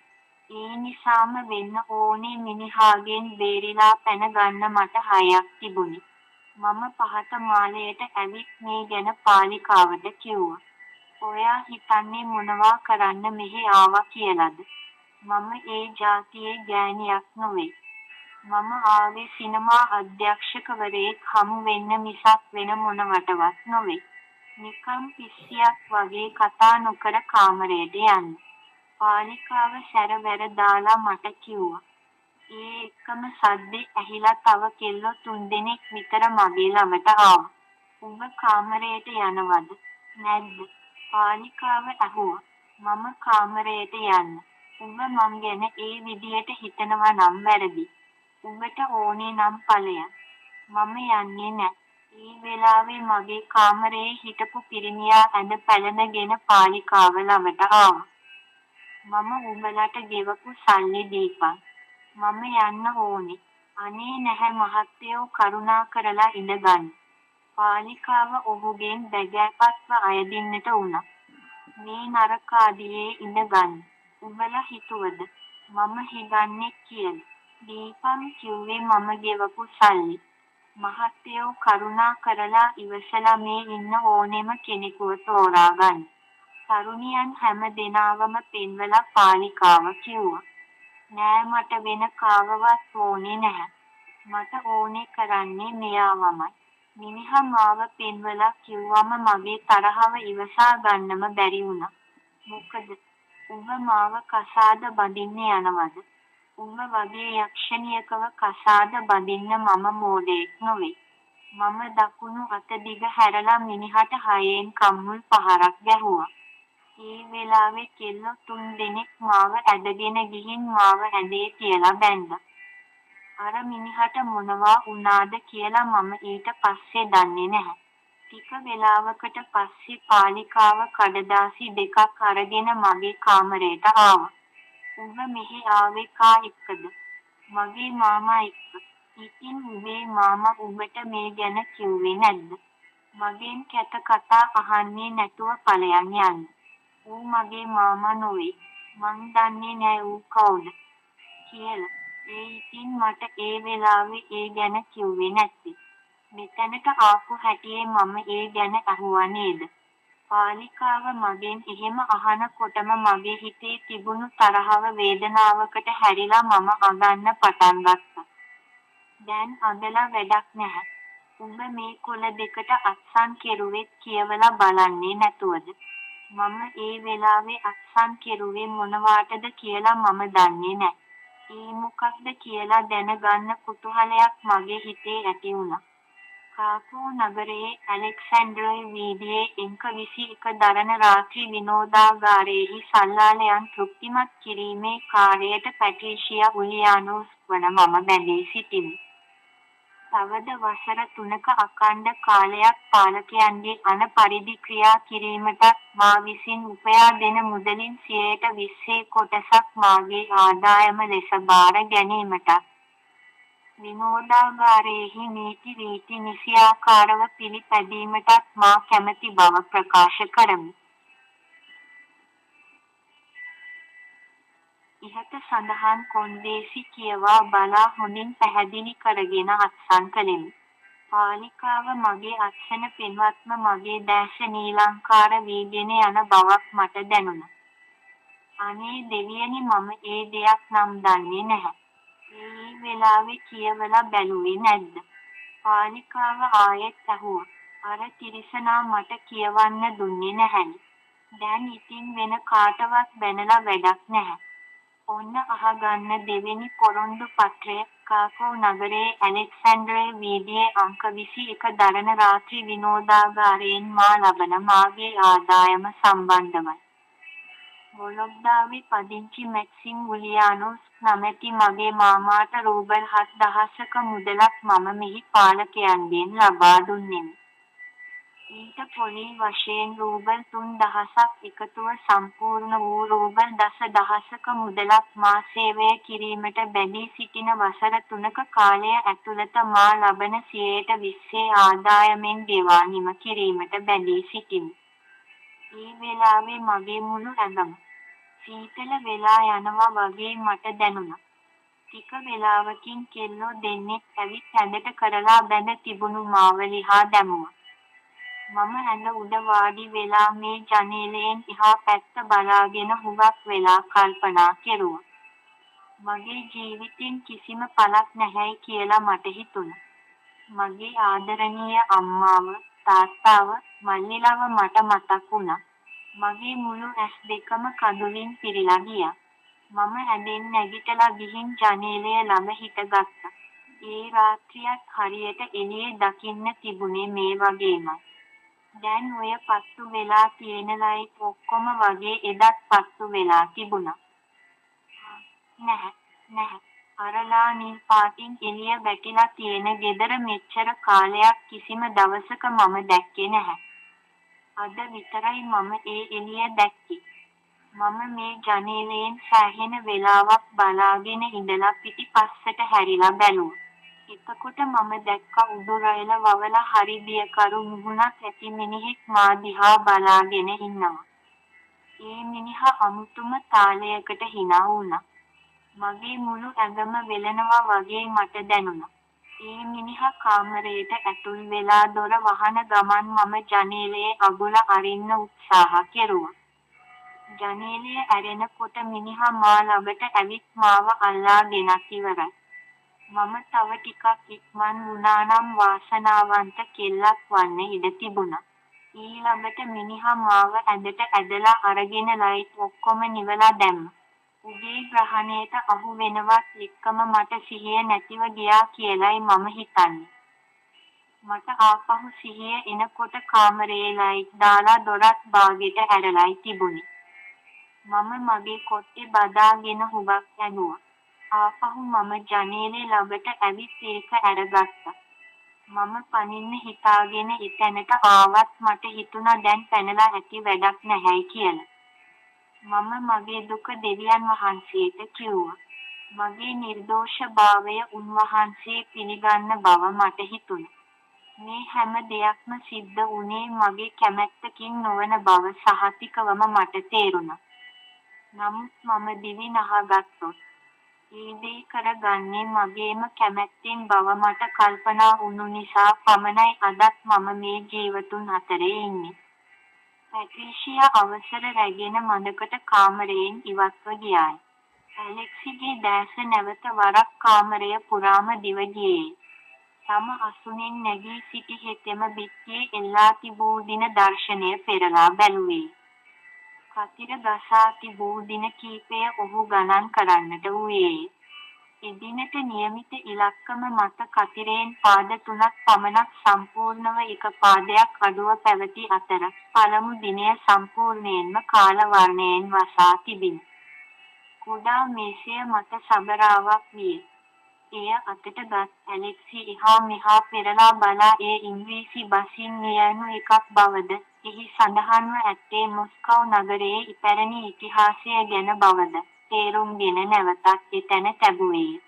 ඒ නිසාම වෙන්න ඕනේ මිනිහාගෙන් බේරිලා පැන ගන්න මට හයක් තිබුණේ. මම පහත මාලයට ඇවිත් මේ ගැන පාලිකාවට කිව්වා. ඔයා හිතන්නේ මොනවා කරන්න මෙහෙ ආවා කියලාද? මම ඒ ජාතියේ ගෑණියක් නොවේ. මම ආවේ සිනමා අධ්‍යක්ෂකවරයෙක් හමු වෙන්න මිසක් වෙන මොනවටවත් නොවේ. නිකන් පිස්සියක් වගේ කතා නොකර කාමරයට යන්න. පාලිකාව සැරවැර දාලා මට කිව්වා. ඒ එක්කම සද්දේ ඇහිලා තව කෙල්ලෝ 3 දෙනෙක් විතර මගේ ළඟට ආවා. උඹ කාමරයට යනවද? නැද්ද? පාලිකාව ඇහුවා. මම කාමරයට යන්න. උඹ මං ගැන ඒ විදියට හිතනවා නම් වැරදි. උඹට ඕනේ නම් ඵලයන්. මම යන්නේ නෑ. ඒ වෙලාවේ මගේ කාමරේ හිටපු පිරිමියා ඇඳ පැළඳගෙන පාලිකාව ළඟට ආවා. මම උඹලට ගෙවපු සල්ලි දීපන්. මම යන්න ඕනේ. අනේ නැහැ මහත්තයෝ කරුණා කරලා ඉඳගන්න. පාලිකාව ඔහුගෙන් බැගෑපත්ව අයදින්නට වුණා. මේ නරකාදියේ ඉඳගන්න. උඹලා හිතුවද මම හිඟන්නේ කියලා? දීපන් කිව්වේ මම ගෙවපු සල්ලි. මහත්තයෝ කරුණා කරලා ඉවසලා මේ ඉන්න ඕනෙම කෙනෙකුව තෝරා ගන්න. තරුණියන් හැම දෙනාවම පෙන්වලා පාලිකාව කිව්වා. නෑ මට වෙන කාවවත් ඕනේ නැහැ. මට ඕනේ කරන්නේ මෙයාවමයි. මිනිහා මාව පෙන්වලා කිව්වම මගේ තරහව ඉවසා ගන්නම බැරි වුණා. මොකද උඹ මාව කසාද බඳින්න යනවද? උඹ වගේ යක්ෂණියකව කසාද බඳින්න මම මෝඩයෙක් නොවේ. මම දකුණු අත දිග හැරලා මිනිහට හයෙන් කම්මුල් පහරක් ගැහුවා. ඒ වෙලාවේ කෙල්ලෝ 3 දෙනෙක් මාව ඇදගෙන ගිහින් මාව ඇඳේ තියලා බැන්දා. අර මිනිහට මොනවා වුණාද කියලා මම ඊට පස්සේ දන්නේ නැහැ. ටික වෙලාවකට පස්සේ පාලිකාව කඩදාසි දෙකක් අරගෙන මගේ කාමරයට ආවා. උඹ මෙහි ආවේ කා එක්කද? මගේ මාමා එක්ක. ඉතින් උඹේ මාමා උඹට මේ ගැන කිව්වේ නැද්ද? මගෙන් කැත කතා අහන්නේ නැතුව ඵලයන් යන්න. ඌ මගේ මාමා නොවේ. මං දන්නේ නෑ ඌ කවුද කියලා. ඒ ඉතින් මට ඒ වෙලාවේ ඒ ගැන කිව්වේ නැත්තේ. මෙතනට ආපු හැටියේ මම ඒ ගැන අහුවා නේද? පාලිකාව මගෙන් එහෙම අහනකොටම මගේ හිතේ තිබුණු තරහව වේදනාවකට හැරිලා මම අඟන්න පටන් ගත්තා. දැන් අඟලා වැඩක් නැහැ. උඹ මේ කොළ දෙකට අත්සන් කෙරුවෙත් කියවලා බලන්නේ නැතුවද? මම ඒ වෙලාවේ අත්සන් කෙරුවේ මොනවාටද කියලා මම දන්නේ නැහැ. ඒ මොකක්ද කියලා දැනගන්න කුතුහලයක් මගේ හිතේ ඇති වුණා. කාකෝ නගරයේ ඇලෙක්සැන්ඩ්‍රෝයි වීදියේ එංක 21 දරන රාත්‍රී විනෝදාගාරයේහි සල්ලාලයන් තෘප්තිමත් කිරීමේ කාර්යයට පැට්‍රිෂියා උලියානෝස් වන මම බැඳී සිටිමි. තවද වසර 3ක අඛණ්ඩ කාලයක් පාලකයන්ගේ අන පරිදි ක්‍රියා කිරීමටත් මා විසින් උපයා දෙන මුදලින් 20% කොටසක් මාගේ ආදායම ලෙස බාර ගැනීමටත් විනෝදාගාරයේහි නීති රීති නිසියාකාරව පිළිපැදීමටත් මා කැමැති බව ප්‍රකාශ කරමි. ඉහත සඳහන් කොන්දේසි කියවා බලා හොඳින් පැහැදිලි කරගෙන අත්සන් කළෙමි. පාලිකාව මගේ අත්සන පින්වත්ම මගේ දැස නීලංකාර වීගෙන යන බවක් මට දැනුණා. අනේ දෙවියනි මම ඒ දෙයක් නම් දන්නේ නැහැ. ඒ වෙලාවේ කියවලා බැලුවේ නැද්ද? පාලිකාව ආයෙත් ඇහුවා. අර තිරිසනා මට කියවන්න දුන්නේ නැහැනේ. දැන් ඉතින් වෙන කාටවත් බැනලා වැඩක් නැහැ. ඔන්න අහගන්න දෙවෙනි පොරොන්දු පත්‍රය කාකෝ නගරයේ ඇලෙක්සැන්ඩරේ වීදියේ අංක 21 දරණ රාත්‍රී විනෝදාගාරයෙන් මා ලබන මාගේ ආදායම සම්බන්ධවයි. වොලොග්දාවේ පදිංචි මැක්සිම් වුලියානෝස් නමැති මගේ මාමාට රූබල් 7,000ක මුදලක් මම මෙහි පාලකයන්ගෙන් ලබා දුන්නෙමි. ඊට පොලී වශයෙන් රූබල් 3,000ක් එකතුව සම්පූර්ණ වූ රූබල් 10,000ක මුදලක් මා සේවය කිරීමට බැඳී සිටින වසර 3ක කාලය ඇතුළත මා ලබන 20% ආදායමෙන් ගෙවා නිම කිරීමට බැඳී සිටිමි. ඒ වෙලාවේ මගේ මුළු ඇඟම සීතල වෙලා යනවා වගේ මට දැනුණා. ටික වෙලාවකින් කෙල්ලෝ දෙන්නෙක් ඇවිත් ඇඳට කරලා බැඳ තිබුණු මාව ලිහා දැමුවා. මම ඇඳ උඩ වාඩි වෙලා මේ ජනේලයෙන් එහා පැත්ත බලාගෙන හුඟක් වෙලා කල්පනා කෙරුවා. මගේ ජීවිතෙන් කිසිම පළක් නැහැයි කියලා මට හිතුණා. මගේ ආදරණීය අම්මාව, තාත්තාව, මල්ලිලව මට මතක් වුණා. මගේ මුළු ඇස් දෙකම කඳුලින් පිරීලා ගියා. මම ඇඳෙන් නැගිටලා ගිහින් ජනේලය ළඟ හිටගත්තා. ඒ රාත්‍රියත් හරියට එළියේ දකින්න තිබුණේ මේ වගේමයි. දැන් ඔය පත්තු වෙලා තියෙන ලයිට් ඔක්කොම වගේ එදත් පත්තු වෙලා තිබුණා. නැහැ. අරලා නිල් පාටින් එළිය වැටිලා තියෙන ගෙදර මෙච්චර කාලයක් කිසිම දවසක මම දැක්කේ නැහැ. අද විතරයි මම ඒ එළිය දැක්කේ. මම මේ ජනේලයෙන් සෑහෙන වෙලාවක් බලාගෙන ඉඳලා පිටිපස්සට හැරිලා බැලුවා. එතකොට මම දැක්ක උඩුරයල වවලා හරි බියකරු මුහුණක් ඇති මිනිහෙක් මා දිහා බලාගෙන ඉන්නවා. ඒ මිනිහා අමුතුම තාලයකට hina වුණා. මගේ මුළු ඇඟම වෙලනවා වගේ මට දැනුණා. ඒ මිනිහා කාමරයට ඇතුල් වෙලා දොර වහන ගමන් මම ජනේලයේ අගුල අරින්න උත්සාහ කෙරුවා. ජනේලය ඇරෙනකොට මිනිහා මා ළඟට ඇවිත් මාව අල්ලාගෙනත් ඉවරයි. මම තව ටිකක් ඉක්මන් වුණා නම් වාසනාවන්ත කෙල්ලක් වන්න ඉඩ තිබුණා. ඊළඟට මිනිහා මාව ඇඳට ඇදලා අරගෙන ලයිට් ඔක්කොම නිවලා දැම්මා. උදේ ග්‍රහණයට අහු වෙනවත් එක්කම මට සිහිය නැතිව ගියා කියලයි මම හිතන්නේ. මට ආපහු සිහිය එනකොට කාමරේ ලයිට් දාලා දොරත් බාගෙට ඇරලයි තිබුණේ. මම මගේ කොට්ටේ බදාගෙන හුඟක් ඇඬුවා. ආපහු මම ජනේලේ ළඟට ඇවිත් ඒක ඇරගත්තා. මම පනින්න හිතාගෙන එතැනට ආවත් මට හිතුණා දැන් පැනලා ඇති වැඩක් නැහැයි කියලා. මම මගේ දුක දෙවියන් වහන්සේට කිව්වා. මගේ නිර්දෝෂභාවය උන්වහන්සේ පිළිගන්න බව මට හිතුණා. මේ හැම දෙයක්ම සිද්ධ වුණේ මගේ කැමැත්තකින් නොවන බව සහතිකවම මට තේරුණා. නමුත් මම දිවි නහගත්තොත් ඒ දේ කරගන්නේ මගේම කැමැත්තෙන් බව මට කල්පනා වුණු නිසා පමණයි අදත් මම මේ ජීවතුන් අතරේ ඉන්නේ. පැට්‍රීෂියා අවසර රැගෙන මඳකට කාමරයෙන් ඉවත්ව ගියාය. ඇලෙක්සිගේ දැස නැවත වරක් කාමරය පුරාම දිව ගියේ. තම අසුනෙන් නැගී සිටි හෙතෙම බිත්තියේ එල්ලා තිබූ දින දර්ශනය පෙරලා බැලුවේ. කතිර ගසා තිබූ දින කීපය ඔහු ගණන් කරන්නට වූයේ. එදිනට නියමිත ඉලක්කම මත කතිරයෙන් පාද 3ක් පමණක් සම්පූර්ණව එක පාදයක් අඩුව පැවති අතර පළමු දිනය සම්පූර්ණයෙන්ම කාල වර්ණයෙන් වසා තිබිණි. කුඩා මේසය මත සබරාවක් විය. එය අතට ගත් ඇලෙක්සි එහා මෙහා පෙරලා බලා ඒ ඉංග්‍රීසි බසින් ලියනු එකක් බවද එහි සඳහන්ව ඇත්තේ මොස්කව් නගරයේ ඉපැරණි ඉතිහාසය ගැන බවද තේරුම්ගෙන නැවතත් එතැන තැබුවේ.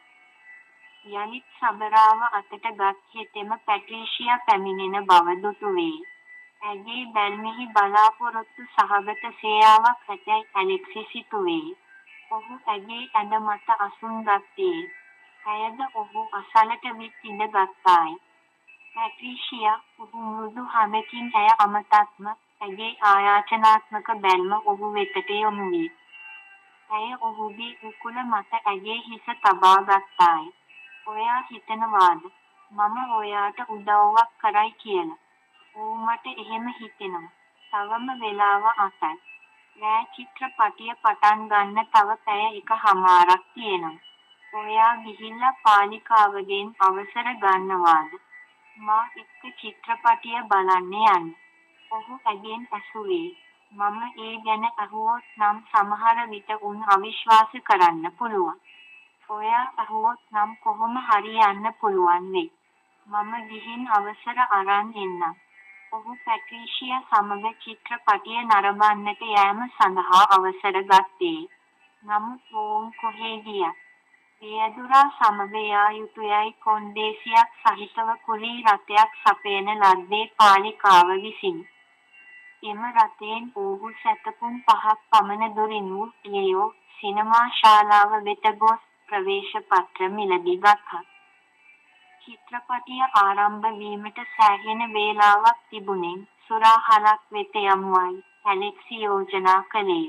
යළිත් සබරාව අතට ගත් හෙතෙම පැට්‍රීෂියා පැමිණෙන බව දුටුවේ. ඇගේ බැල්මෙහි බලාපොරොත්තු සහගත සේයාවක් ඇතැයි ඇලෙක්සි සිතුවේ. ඔහු ඇගේ ඇඳ මත අසුන් ගත්තේ. ඇයද ඔහු අසලට විත් ඉඳ ගත්තාය. පැට්‍රීෂියා මෘදු හඬකින් ඇය අමතත්ම ඇගේ ආයාචනාත්මක බැල්ම ඔහු වෙතට යොමු විය. ඇය ඔහුගේ උකුල මත ඇගේ හිස තබා ගත්තාය. ඔයා හිතනවාද මම ඔයාට උදව්වක් කරයි කියලා? ඌ මට එහෙම හිතෙනවා. තවම වෙලාව අතයි. රෑ චිත්‍රපටිය පටන් ගන්න තව පැය එකහමාරක් තියෙනවා. ඔයා ගිහිල්ලා පාලිකාවගෙන් අවසර ගන්නවාද? මා එක්ක චිත්‍රපටිය බලන්න යන්න. ඔහු ඇගෙන් ඇසුවේ. මම ඒ ගැන අහුවොත් නම් සමහර විට උන් අවිශ්වාස කරන්න පුළුවන්. ඔයා අහුවොත් නම් කොහොම හරි යන්න පුළුවන් වෙයි. මම ගිහින් අවසර අරන් එන්නම්. ඔහු පැට්‍රීෂියා සමග චිත්‍රපටිය නරඹන්නට යෑම සඳහා අවසර ගත්තේ. නමුත් ඔවුන් කොහේ ගියත් රියදුරා සමග යා යුතුයයි කොන්දේසියක් සහිතව කුලී රථයක් සපයන ලද්දේ පාලිකාව විසිනි. එම රථයෙන් ඔවුහු සැතපුම් 5ක් පමණ දුරින් වූ ලියෝ සිනමා ශාලාව වෙත ගොස් ප්‍රවේශ පත්‍ර මිලදී ගත්තා. චිත්‍රපටිය ආරම්භ වීමට සෑහෙන වේලාවක් තිබුණෙන් සුරාහලක් වෙත යමුවයි ඇලෙක්සි යෝජනා කළේය.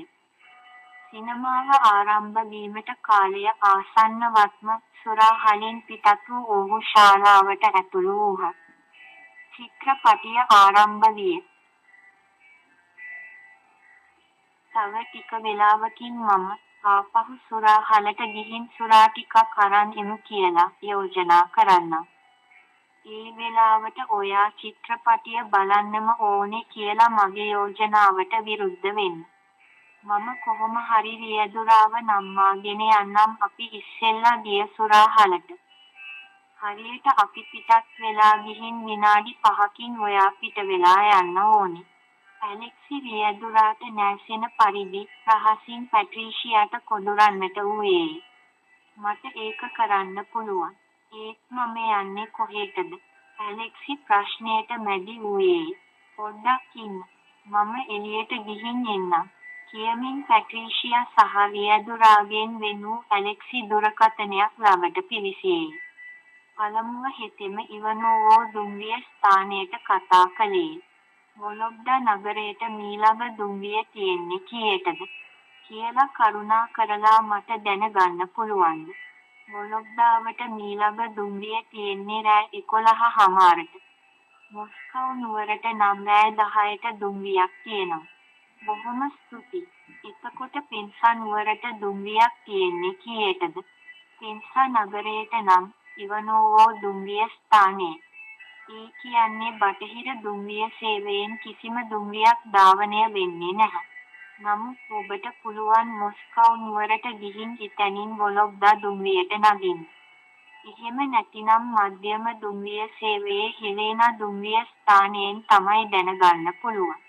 සිනමාව ආරම්භ වීමට කාලය ආසන්නවත්ම සුරාහලින් පිටත් වූ ඔහු ශාලාවට ඇතුළු වූහ. චිත්‍රපටිය ආරම්භ විය. තව ටික වෙලාවකින් මම ආපහු සුරාහලට ගිහින් සුරා ටිකක් අරන් එමු කියලා යෝජනා කරන්නම්. ඒ වෙලාවට ඔයා චිත්‍රපටිය බලන්නම ඕනේ කියලා මගේ යෝජනාවට විරුද්ධ වෙන්න. මම කොහොම හරි රියදුරාව නම්මාගෙන යන්නම් අපි ඉස්සෙල්ලා ගිය සුරාහලට. හරියට අපි පිටත් වෙලා ගිහින් විනාඩි 5කින් ඔයා පිට වෙලා යන්න ඕනේ. ඇලෙක්සි රියදුරාට නැසෙන පරිදි රහසින් පැට්‍රීෂියාට කොඳුරන්නට වූයේ. මට ඒක කරන්න පුළුවන්. ඒත් මම යන්නේ කොහෙටද? ඇලෙක්සි ප්‍රශ්නයට මැදි වූයේ. පොඩ්ඩක් ඉන්න. මම එළියට ගිහින් එන්නම්. කියමින් පැට්‍රීෂියා සහ රියදුරාගෙන් වෙන් වූ ඇලෙක්සි දුරකථනයක් ළඟට පිවිසියේ. පළමුව හෙතෙම ඉවනෝවෝ දුම්රිය ස්ථානයට කතා කළේ. වොලොග්ඩා නගරයට මීළඟ දුම්රිය තියෙන්නේ කීයටද කියලා කරුණා කරලා මට දැනගන්න පුළුවන්ද? වොලොග්ඩාවට මීළඟ දුම්රිය තියෙන්නේ රෑ 11:00ට. මොස්කව් නුවරට නම් රෑ 10ට දුම්රියක් තියෙනවා. බොහොම ස්තුතියි. එතකොට පෙන්සා නුවරට දුම්රියක් තියෙන්නේ කීයටද? පෙන්සා නගරයට නම් ඉවනෝවෝ දුම්රිය ස්ථානයේ. ඒ කියන්නේ බටහිර දුම්රිය සේවයෙන් කිසිම දුම්රියක් ධාවනය වෙන්නේ නැහැ. නමුත් ඔබට පුළුවන් මොස්කව් නුවරට ගිහින් එතැනින් වොලොග්ඩා දුම්රියට නගින්න. එහෙම නැතිනම් මධ්‍යම දුම්රිය සේවයේ හෙලේනා දුම්රිය ස්ථානයෙන් තමයි දැනගන්න පුළුවන්.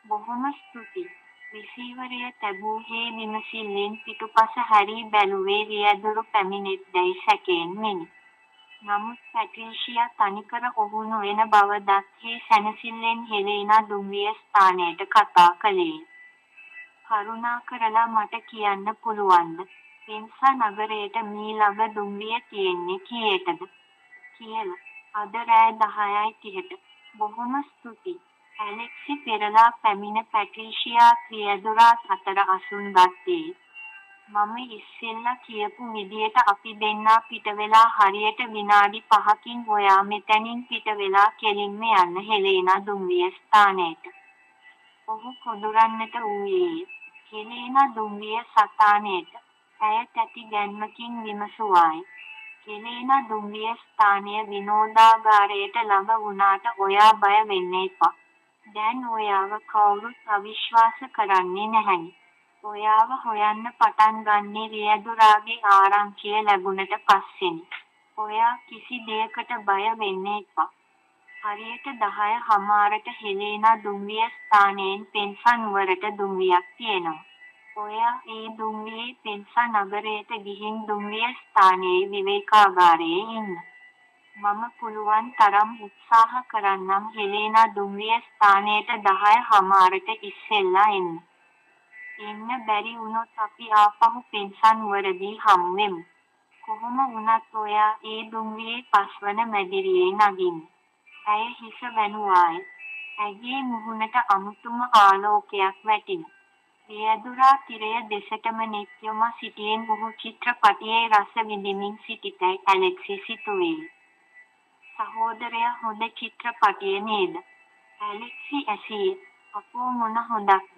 බොහොම ස්තුතියි. රිසීවරය තැබූ හේ විමසිල්ලෙන් පිටුපස හැරී බැලුවේ රියදුරු පැමිණෙත්දැයි සැකයෙන් මෙනි. නමුත් පැට්‍රීෂියා තනිකර ඔහු නොවන බව දත් හේ සැනසිල්ලෙන් හෙලේනා දුම්රිය ස්ථානයට කතා කළේය. කරුණා කරලා මට කියන්න පුළුවන්ද? පෙන්සා නගරයට මීළඟ දුම්රිය තියෙන්නේ කීයටද? කියලා. අද රෑ 10:30ට. බොහොම ස්තුතියි. ඇලෙක්සි පෙරලා පැමිණ පැට්‍රීෂියා රියදුරාත් අතර අසුන් ගත්තේ. මම ඉස්සෙල්ලා කියපු විදියට අපි දෙන්නා පිටවෙලා හරියට විනාඩි 5කින් ඔයා මෙතැනින් පිටවෙලා කෙලින්ම යන්න හෙලේනා දුම්රිය ස්ථානයට. ඔහු කොඳුරන්නට වූයේ හෙලේනා දුම්රිය ස්ථානයට. ඇය තැති ගැන්මකින් විමසුවාය. හෙලේනා දුම්රිය ස්ථානය විනෝදාගාරයට ළඟ වුණාට ඔයා බය වෙන්න එපා. දැන් ඔයාව කවුරුත් අවිශ්වාස කරන්නේ නැහැනේ. ඔයාව හොයන්න පටන් ගන්නේ රියදුරාගේ ආරංචිය ලැබුණට පස්සෙනි. ඔයා කිසි දෙයකට බය වෙන්න එපා. හරියට 10:00ට හෙලේනා දුම්රිය ස්ථානයෙන් පෙන්සා නුවරට දුම්රියක් තියෙනවා. ඔයා ඒ දුම්රියේ පෙන්සා නගරයට ගිහින් දුම්රිය ස්ථානයේ විවේකාගාරයේ ඉන්න. මම පුළුවන් තරම් උත්සාහ කරන්නම් හෙලේනා දුම්රිය ස්ථානයට 10:00ට ඉස්සෙල්ලා එන්න. එන්න බැරි වුණොත් අපි ආපහු පෙන්සා නුවරදී හමු වෙමු. කොහොම වුණත් ඔයා ඒ දුම්රියේ පස්වන මැදිරියේ නගින්න. ඇය හිස වැනුවාය. ඇගේ මුහුණට අමුතුම ආලෝකයක් වැටින. රියදුරා තිරය දෙසටම නෙත් යොම සිටියෙන් ඔහු චිත්‍රපටියේ රස විඳිමින් සිටිතැයි ඇලෙක්සි සිතුවේ. සහෝදරයා හොඳ චිත්‍රපටිය නේද? ඇලෙක්සි ඇසියේ. අපෝ මොන හොඳක්ද?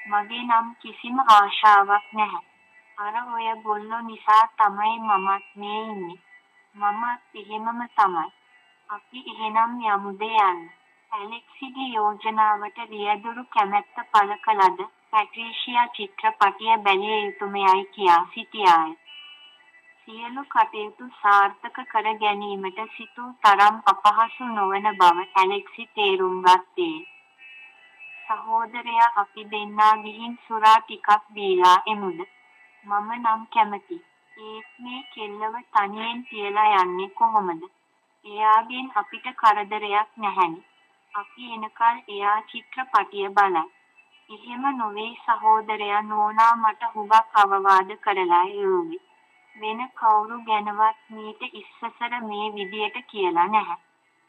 මගේ නම් කිසිම ආශාවක් නැහැ. අර ඔය ගොල්ලෝ නිසා තමයි මමත් මේ ඉන්නේ. මමත් එහෙමම තමයි. අපි එහෙනම් යමුද යන්න. ඇලෙක්සිගේ යෝජනාවට රියදුරු කැමැත්ත පළ කළද පැට්‍රීෂියා චිත්‍රපටිය බැලිය යුතුමයයි කියා සිටියාය. සියලු කටයුතු සාර්ථක කර ගැනීමට සිතූ තරම් අපහසු නොවන බව ඇලෙක්සි තේරුම් ගත්තේ. සහෝදරයා අපි දෙන්නා ගිහින් සුරා ටිකක් බීලා එමුද? මම නම් කැමති. ඒත් මේ කෙල්ලව තනියෙන් තියලා යන්නේ කොහොමද? එයාගෙන් අපිට කරදරයක් නැහැනේ. අපි එනකල් එයා චිත්‍රපටිය බලයි. එහෙම නොවේ සහෝදරයා නෝනා මට හුඟක් අවවාද කරලා එව්වේ. වෙන කවුරු ගැනවත් මීට ඉස්සසර මේ විදියට කියලා නැහැ.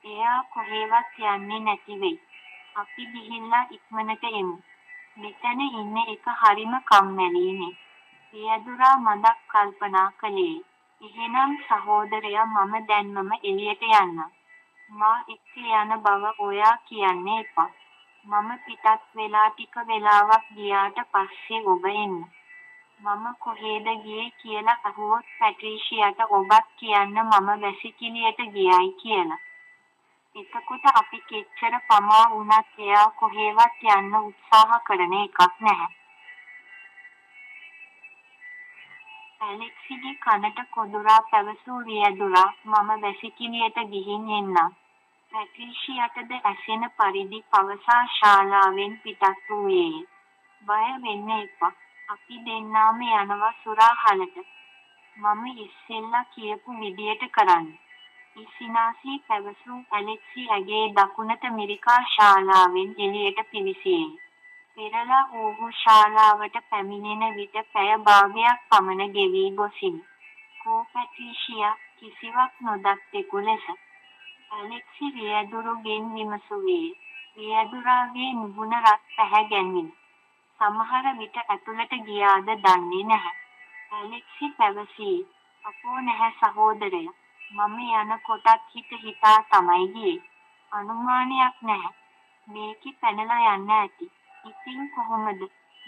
එයා කොහේවත් යන්නේ නැති වෙයි. අපි ගිහිල්ලා ඉක්මනට එමු. මෙතන ඉන්න එක හරිම කම්මැලිනේ. රියදුරා මඳක් කල්පනා කළේ. එහෙනම් සහෝදරයා මම දැන්මම එළියට යන්නම්. මා එක්ක යන බව ඔයා කියන්න එපා. මම පිටත් වෙලා ටික වෙලාවක් ගියාට පස්සේ ඔබ එන්න. මම කොහෙද ගියේ කියලා අහුවොත් පැට්‍රීෂියාට ඔබත් කියන්න මම වැසිකිළියට ගියයි කියලා. එතකොට අපි කෙච්චර පමා වුණත් එයා කොහෙවත් යන්න උත්සාහ කරන එකක් නැහැ. ඇලෙක්සිගේ කනට කොදුරා පැවසූ රියදුරා මම වැසිකිළියට ගිහින් එන්නම්. පැට්‍රීෂියාටද ඇසෙන පරිදි පවසා ශාලාවෙන් පිටත් වූයේය. බය වෙන්න එපා. අපි දෙන්නාම යනවා සුරාහලට. මම ඉස්සෙල්ලා කියපු විදියට කරන්න. ඉසිනාසී පැවසූ ඇලෙක්සි ඇගේ දකුණත මිරිකා ශාලාවෙන් එළියට පිවිසියේ. පෙරලා ඔහු ශාලාවට පැමිණෙන විට පැය භාගයක් පමණ ගෙවී ගොසිනි. කෝ පැට්‍රීෂියා කිසිවක් නොදත්තෙකු ලෙස. ඇලෙක්සි රියදුරුගෙන් විමසුවේ. රියදුරාගේ මුහුණ රත් පැහැගැන්විණ. සමහර විට ඇතුළට ගියාද දන්නේ නැහැ. ඇලෙක්සි පැවසී. අපෝ නැහැ සහෝදරයා. මම යනකොටත් හිතා තමයි ගියේ. අනුමානයක් නැහැ. මේකි පැනලා යන්න ඇති. ඉතින් කොහොමද?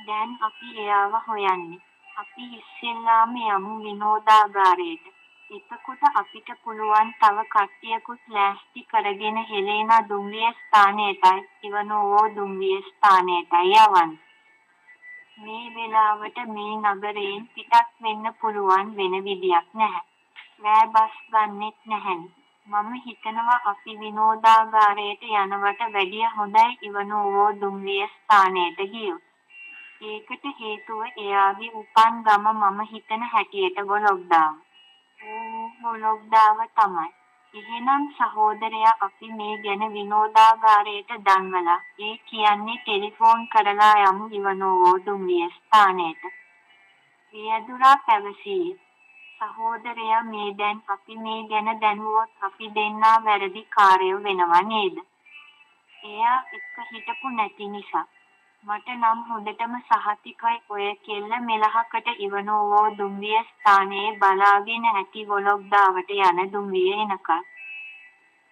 දැන් අපි එයාව හොයන්නේ. අපි ඉස්සෙල්ලාම යමු විනෝදාගාරයට. එතකොට අපිට පුළුවන් තව කට්ටියකුත් ලෑස්ති කරගෙන හෙලේනා දුම්රිය ස්ථානයටයි ඉවනෝවෝ දුම්රිය ස්ථානයටයි යවන්න. මේ වෙලාවට මේ නගරයෙන් පිටත් වෙන්න පුළුවන් වෙන විදියක් නැහැ. රෑ බස් ගන්නෙත් නැහැනේ. මම හිතනවා අපි විනෝදාගාරයට යනවට වැඩිය හොඳයි ඉවනෝවෝ දුම්රිය ස්ථානයට ගියොත්. ඒකට හේතුව එයාගේ උපන් ගම මම හිතන හැටියට වොලොග්දාව. වොලොග්දාව තමයි. එහෙනම් සහෝදරයා අපි මේ ගැන විනෝදාගාරයට දන්වලා ඒ කියන්නේ ටෙලිෆෝන් කරලා යමු ඉවනෝවෝ දුම්රිය ස්ථානයට. රියදුරා පැවසී. සහෝදරයා මේ දැන් අපි මේ ගැන දැනුවොත් අපි දෙන්නා වැරදි කාරයෝ වෙනවා නේද? එයා එක්ක හිටපු නැති නිසා. මට නම් හොඳටම සහතිකයි ඔය කෙල්ල මෙලහකට ඉවනෝවෝ දුම්රිය ස්ථානයේ බලාගෙන ඇති වොලොග්දාවට යන දුම්රිය එනකල්.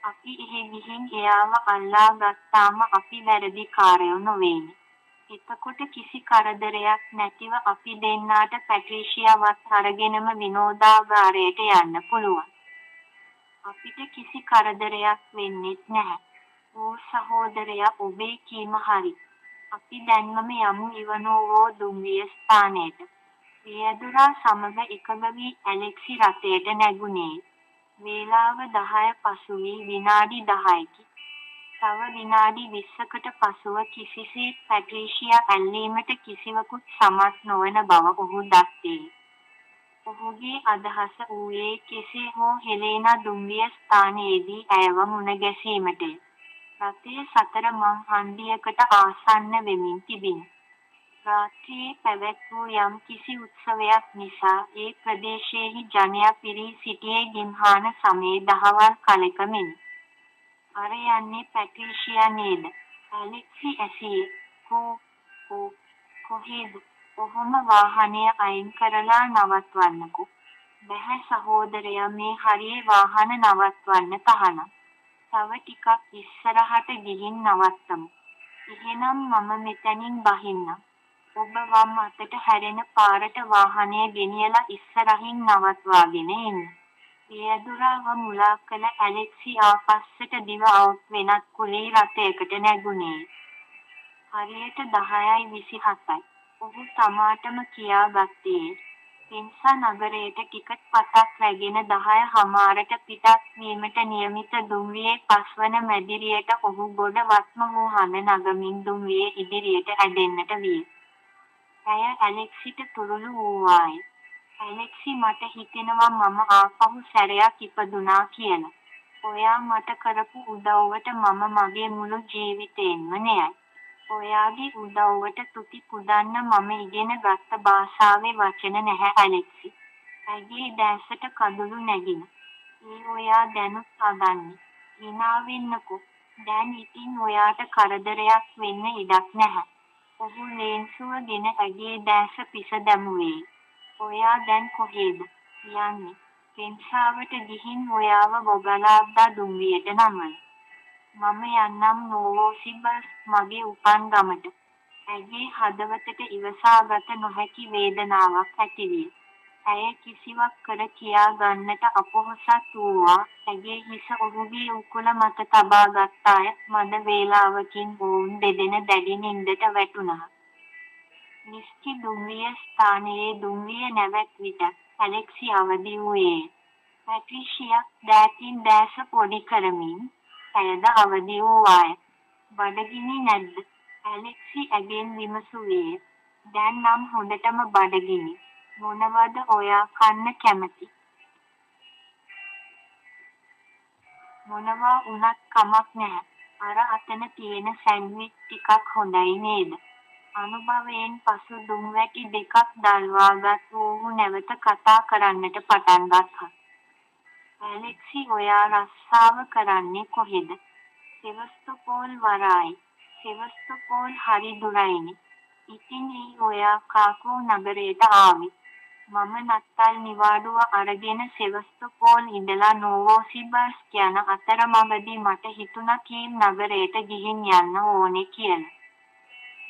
අපි එහෙ ගිහින් එයාව අල්ලා ගත්තාම අපි වැරදි කාරයෝ නොවේනේ. එතකොට කිසි කරදරයක් නැතිව අපි දෙන්නාට පැට්‍රීෂියාවත් අරගෙනම විනෝදාගාරයට යන්න පුළුවන්. අපිට කිසි කරදරයක් වෙන්නෙත් නැහැ. ඕ සහෝදරයා ඔබේ කීම හරි. අපි දැන්මම යමු ඉවනෝවෝ දුම්රිය ස්ථානයට. රියදුරා සමග එකඟ වී ඇලෙක්සි රථයට නැගුණේ. වේලාව 10 පසු වී විනාඩි 10කි. තව විනාඩි 20කට පසුව කිසිසේත් පැට්‍රීෂියා ඇල්ලීමට කිසිවකුත් සමත් නොවන බව ඔහු දත්තේ. ඔහුගේ අදහස වූයේ කෙසේ හෝ හෙලේනා දුම්රිය ස්ථානයේදී ඇයව මුණ ගැසීමටය. රථය සතර මං හන්දියකට ආසන්න වෙමින් තිබිණ. රාත්‍රියේ පැවැත් වූ යම් කිසි උත්සවයක් නිසා ඒ ප්‍රදේශයෙහි ජනයා පිරී සිටියේ ගිම්හාන සමයේ දහවල් කලෙක මෙනි. අර යන්නේ පැට්‍රිෂියා නේද? ඇලෙක්සි ඇසියේ. කොහෙද? ඔහොම වාහනය අයින් කරලා නවත්වන්නකෝ. බැහැ සහෝදරයා මේ හරියේ වාහන නවත්වන්න තහනම්. තව ටිකක් ඉස්සරහට ගිහින් නවත්තමු. එහෙනම් මම මෙතනින් බහින්නම්. ඔබ වම් අතට හැරෙන පාරට වාහනය ගෙනියලා ඉස්සරහින් නවත්වාගෙන එන්න. රියදුරාව මුලා කළ ඇලෙක්සි ආපස්සට දිව අවුත් වෙනත් කුලී රථයකට නැගුණේ. හරියට 10:27යි. ඔහු තමාටම කියා ගත්තේ. පෙන්සා නගරයට ටිකට් පතක් රැගෙන 10:00ට පිටත් වීමට නියමිත දුම්රියේ පස්වන මැදිරියට ඔහු ගොඩ වත්ම වූ හඬ නගමින් දුම්රියේ ඉදිරියට ඇදෙන්නට විය. ඇය ඇලෙක්සිට තුරුළු වූවාය. ඇලෙක්සි මට හිතෙනවා මම ආපහු සැරයක් ඉපදුනා කියලා. ඔයා මට කරපු උදව්වට මම මගේ මුළු ජීවිතේන්ම නෙයයි. ඔයාගේ උදව්වට තුති පුදන්න මම ඉගෙන ගත්ත භාෂාවේ වචන නැහැ ඇලෙක්සි. ඇගේ දැසට කඳුළු නැගින. ඔයා දැනුත් අගන්නේ. හිනා වෙන්නකෝ. දැන් ඉතින් ඔයාට කරදරයක් වෙන්න ඉඩක් නැහැ. ඔහු ලේන්සුව ගෙන ඇගේ දැස පිස දැමුවේ. ඔයා දැන් කොහෙද යන්නේ? පෙන්සාවට ගිහින් ඔයාව බොගලාබ්දා දුම්රියට නමන්න. මම යන්නම් නෝවෝසිබර්ස් මගේ උපන් ගමට. ඇගේ හදවතට ඉවසාගත නොහැකි වේදනාවක් ඇතිවිය. ඇය කිසිවක් කර කියා ගන්නට අපොහොසත් වූවා. ඇගේ හිස ඔහුගේ උකුල මත තබා ගත්තාය. මද වේලාවකින් ඔවුන් දෙදෙන දැඩි නින්දට වැටුණා. නිස්කි දුම්රිය ස්ථානයේ දුම්රිය නැවැත් විට ඇලෙක්සි අවදි වූයේ. පැට්‍රිෂියා දෑතින් දැස පොඩි කරමින් ඇයද අවදි වූවාය. බඩගිනි නැද්ද? ඇලෙක්සි ඇගෙන් විමසුවේ. දැන් නම් හොඳටම බඩගිනි. මොනවද ඔයා කන්න කැමති? මොනවා වුණත් කමක් නැහැ. අර අතන තියෙන සැන්ඩ්විච් ටිකක් හොඳයි නේද? අනුභවයෙන් පසු දුම්වැටි දෙකක් දල්වාගත් ඔහු නැවත කතා කරන්නට පටන් ගත්තා. ඇලෙක්සි ඔයා රස්සාව කරන්නේ කොහෙද? සෙවස්තොපෝල් වරායි. සෙවස්තොපෝල් හරි දුරයිනේ. ඉතින් ඔයා කාකෝ නගරයට ආවේ. මම නත්තල් නිවාඩුව අරගෙන සෙවස්තොපෝල් ඉඳලා නෝවෝසිබර්ස්ක් යන අතරමඟදී මට හිතුණා කීව් නගරයට ගිහින් යන්න ඕනේ කියලා.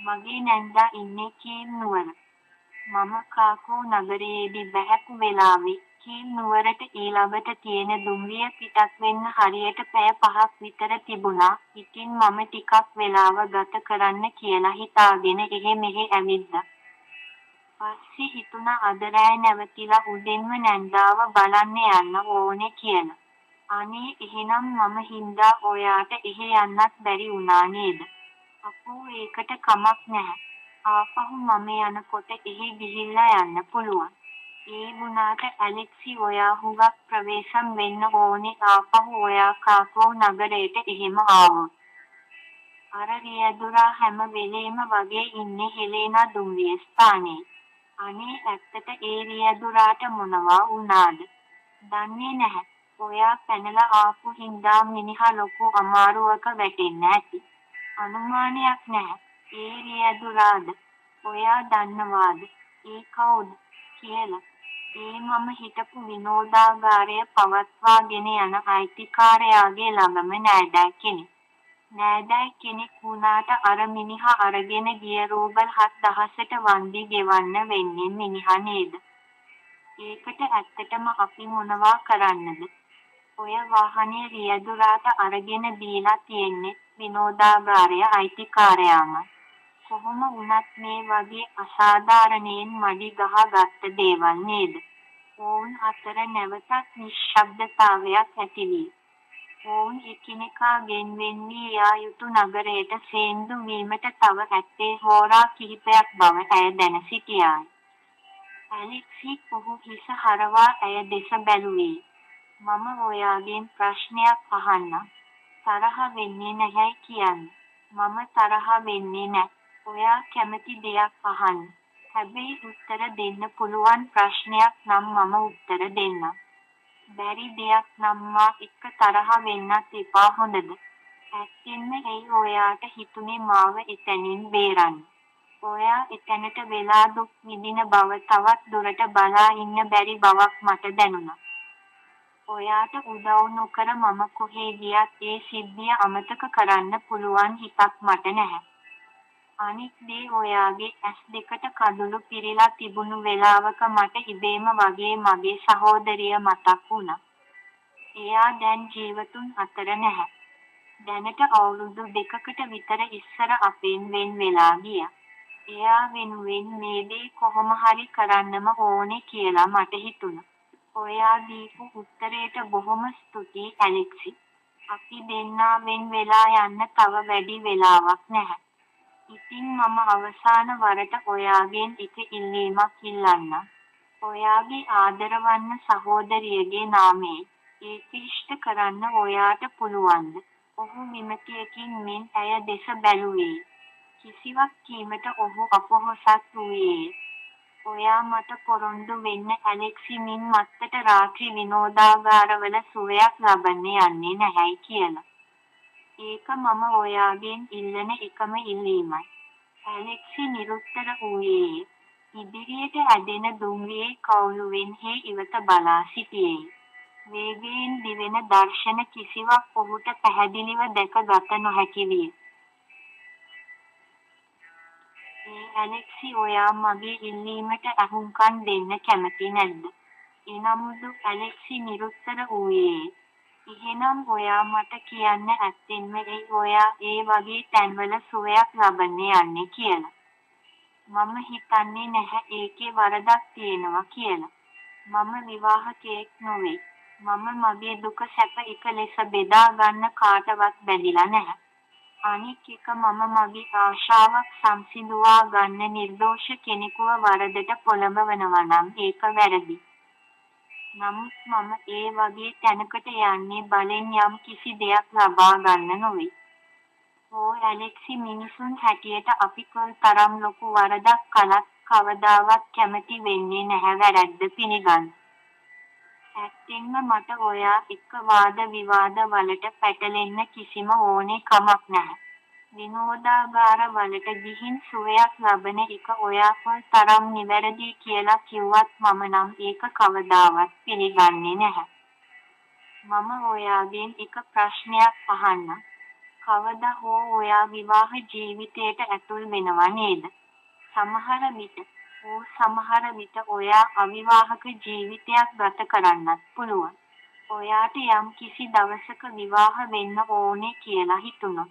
මගේ නැන්දා ඉන්නේ කීව් නුවර. මම කාකෝ නගරයේදී බැහැපු වෙලාවේ කීව් නුවරට ඊළඟට තියෙන දුම්රිය පිටත් වෙන්න හරියට පැය 5ක් විතර තිබුණා. ඉතින් මම ටිකක් වෙලාව ගත කරන්න කියලා හිතාගෙන එහෙ මෙහෙ ඇවිද්දා. පස්සේ හිතුණා අද රෑ නැවතිලා උදෙන්ම නැන්දාව බලන්න යන්න ඕනේ කියලා. අනේ එහෙනම් මම හින්දා ඔයාට එහෙ යන්නත් බැරි වුණා නේද? අපෝ ඒකට කමක් නැහැ. ආපහු මම යනකොට එහෙ ගිහිල්ලා යන්න පුළුවන්. ඒ වුණාට ඇලෙක්සි ඔයා හුඟක් ප්‍රවේශම් වෙන්න ඕනේ ආපහු ඔයා කාකෝ නගරයට එහෙම ආවොත්. අර රියදුරා හැම වෙලේම වගේ ඉන්නේ හෙලේනා දුම්රිය ස්ථානයේ. අනේ ඇත්තට ඒ රියදුරාට මොනවා වුණාද? දන්නේ නැහැ. ඔයා පැනලා ආපු හින්දා මිනිහා ලොකු අමාරුවක වැටෙන්න ඇති. අනුමානයක් නැහැ. ඒ රියදුරාද? ඔයා දන්නවාද? ඒ කවුද? කියලා. ඒ මම හිටපු විනෝදාගාරය පවත්වාගෙන යන අයිතිකාරයාගේ ළඟම නෑදෑ කෙනෙක්. නෑදෑ කෙනෙක් වුණාට අර මිනිහා අරගෙන ගිය රූබල් 7000ට වන්දි ගෙවන්න වෙන්නේ මිනිහා නේද? ඒකට ඇත්තටම අපි මොනවා කරන්නද? ඔය වාහනේ රියදුරාට අරගෙන දීලා තියෙන්නේ විනෝදාගාරය අයිතිකාරයාම. කොහොම වුණත් මේ වගේ අසාධාරණයෙන් මඩි ගහගත්ත දේවල් නේද? ඔවුන් අතර නැවතත් නිශ්ශබ්දතාවයක් ඇතිවිය. ඔවුන් එකිනෙකාගෙන් වෙන් වී යා යුතු නගරයට සේන්දු වීමට තව ඇත්තේ හෝරා කිහිපයක් බව ඇය දැන සිටියාය. ඇලෙක්සි ඔහු හිස හරවා ඇය දෙස බැලුවේ. මම ඔයාගෙන් ප්‍රශ්නයක් අහන්නම්. තරහ වෙන්නේ නැහැයි කියන්න. මම තරහ වෙන්නේ නෑ. ඔයා කැමති දෙයක් අහන්න. හැබැයි උත්තර දෙන්න පුළුවන් ප්‍රශ්නයක් නම් මම උත්තර දෙන්නම්. බැරි දෙයක් නම් මා එක්ක තරහ වෙන්නත් එපා හොඳද? ඇත්තෙන්ම ඇයි ඔයාට හිතුනේ මාව එතැනින් බේරන්න? ඔයා එතැනට වෙලා දුක් විඳින බව තවත් දුරට බලා ඉන්න බැරි බවක් මට දැනුණා. ඔයාට උදව් නොකර මම කොහේ ගියත් ඒ සිද්ධිය අමතක කරන්න පුළුවන් හිතක් මට නැහැ. අනිත් දේ ඔයාගේ ඇස් දෙකට කඳුළු පිරීලා තිබුණු වෙලාවක මට ඉබේම වගේ මගේ සහෝදරිය මතක් වුණා. එයා දැන් ජීවතුන් අතර නැහැ. දැනට අවුරුදු 2කට විතර ඉස්සර අපෙන් වෙන් වෙලා ගියා. එයා වෙනුවෙන් මේ දේ කොහොම හරි කරන්නම ඕනේ කියලා මට හිතුණා. ඔයා දීපු උත්තරේට බොහොම ස්තුතියි ඇලෙක්සි. අපි දෙන්නා වෙන් වෙලා යන්න තව වැඩි වෙලාවක් නැහැ. ඉතින් මම අවසාන වරට ඔයාගෙන් එක ඉල්ලීමක් ඉල්ලන්නම්. ඔයාගේ ආදරවන්න සහෝදරියගේ නාමයෙන් ඒක ඉෂ්ට කරන්න ඔයාට පුළුවන්ද? ඔහු විමතියකින් මෙන් ඇය දෙස බැලුවේ. කිසිවක් කීමට ඔහු අපොහොසත් වූයේ. ඔයා මට පොරොන්දු වෙන්න ඇලෙක්සි මින් මත්තට රාත්‍රී විනෝදාගාරවල සුවයක් ලබන්න යන්නේ නැහැයි කියලා. ඒක මම ඔයාගෙන් ඉල්ලන එකම ඉල්ලීමයි. ඇලෙක්සි නිරුත්තර වූයේ. ඉදිරියට ඇදෙන දුම්රියේ කවුළුවෙන් හේ ඉවත බලා සිටියේ. වේගයෙන් දිවෙන දර්ශන කිසිවක් ඔහුට පැහැදිලිව දැක ගත නොහැකි විය. ඇලෙක්සි ඔයා මගේ ඉල්ලීමට අහුම්කන් දෙන්න කැමති නැද්ද? එනමුදු ඇලෙක්සි නිරුත්තර වූයේ. එහෙනම් ඔයා මට කියන්න ඇත්තෙන්ම ඔයා ඒ වගේ තැන්වල සුවයක් ලබන්න යන්නේ කියලා. මම හිතන්නේ නැහැ ඒකේ වරදක් තියෙනවා කියලා. මම විවාහකයෙක් නොවේ. මම මගේ දුක සැප එක ලෙස බෙදා ගන්න කාටවත් බැඳිලා නැහැ. අනික් එක මම මගේ ආශාවක් සංසිඳුවා ගන්න නිර්දෝෂ කෙනෙකුව වරදට පොළඹවනවා නම් ඒක වැරදි. නමුත් මම ඒ වගේ තැනකට යන්නේ බලෙන් යම් කිසි දෙයක් ලබා ගන්න නොවේ. ඇලෙක්සි මිනිසුන් හැටියට අපි කොයි තරම් ලොකු වරදක් කළත් කවදාවත් කැමති වෙන්නේ නැහැ වැරැද්ද පිළිගන්න. ඇත්තෙන්ම මට ඔයා එක්ක වාද විවාද වලට පැටලෙන්න කිසිම ඕනේ කමක් නැහැ. විනෝදාගාර වලට ගිහින් සුවයක් ලබන එක ඔයා කොයි තරම් නිවැරදි කියලා කිව්වත් මම නම් ඒක කවදාවත් පිළිගන්නේ නැහැ. මම ඔයාගෙන් එක ප්‍රශ්නයක් අහන්නම්. කවදා හෝ ඔයා විවාහ ජීවිතයට ඇතුල් වෙනවා නේද? සමහර විට ඔයා අවිවාහක ජීවිතයක් ගත කරන්නත් පුළුවන්. ඔයාට යම් කිසි දවසක විවාහ වෙන්න ඕනේ කියලා හිතුණොත්.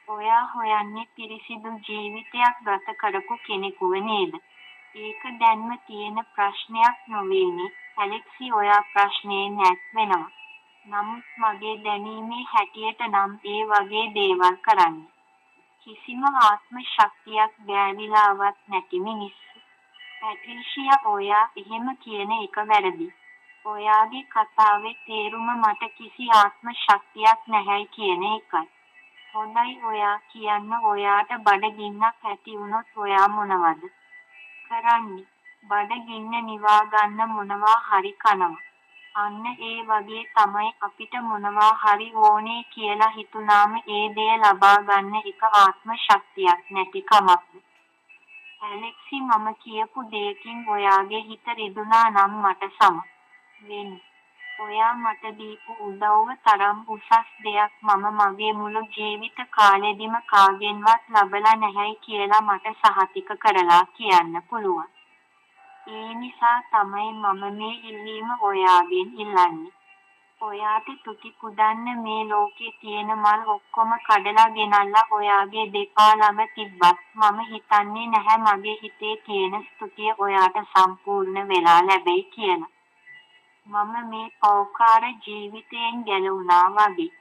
ඔයා හොයන්නේ පිරිසිදු ජීවිතයක් ගත කරපු කෙනෙකුව නේද? ඒක දැන්ම තියෙන ප්‍රශ්නයක් නොවේනේ. ඇලෙක්සි ඔයා ප්‍රශ්නයෙන් ඈත් වෙනවා. නමුත් මගේ දැනීමේ හැටියට නම් ඒ වගේ දේවල් කරන්නේ. කිසිම ආත්ම ශක්තියක් ගෑවිලාවත් නැති මිනිස්සු. පැට්‍රිෂියා ඔයා එහෙම කියන එක වැරදි. ඔයාගේ කතාවේ තේරුම මට කිසි ආත්ම ශක්තියක් නැහැයි කියන එකයි. හොඳයි ඔයා කියන්න ඔයාට බඩගින්නක් ඇති වුණොත් ඔයා මොනවද කරන්නේ? බඩගින්න නිවා ගන්න මොනවා හරි කනවා. අන්න ඒ වගේ තමයි අපිට මොනවා හරි ඕනේ කියලා හිතුනාම ඒ දේ ලබා ගන්න එක ආත්ම ශක්තියක් නැති කමක්ද? ඇලෙක්සි මම කියපු දෙයකින් ඔයාගේ හිත රිදුනා නම් මට සම වෙන්න. ඔයා මට දීපු උදව්ව තරම් උසස් දෙයක් මම මගේ මුළු ජීවිත කාලෙදිම කාගෙන්වත් ලබලා නැහැයි කියලා මට සහතික කරලා කියන්න පුළුවන්. ඒ නිසා තමයි මම මේ ඉල්ලීම ඔයාගෙන් ඉල්ලන්නේ. ඔයාට තුති පුදන්න මේ ලෝකේ තියෙන මල් ඔක්කොම කඩලා ගෙනල්ලා ඔයාගේ දෙපා ළඟ තිබ්බත් මම හිතන්නේ නැහැ මගේ හිතේ තියෙන ස්තුතිය ඔයාට සම්පූර්ණ වෙලා ලැබෙයි කියලා. මම මේ පෞකාර ජීවිතයෙන් ගැලවුණා වගේ.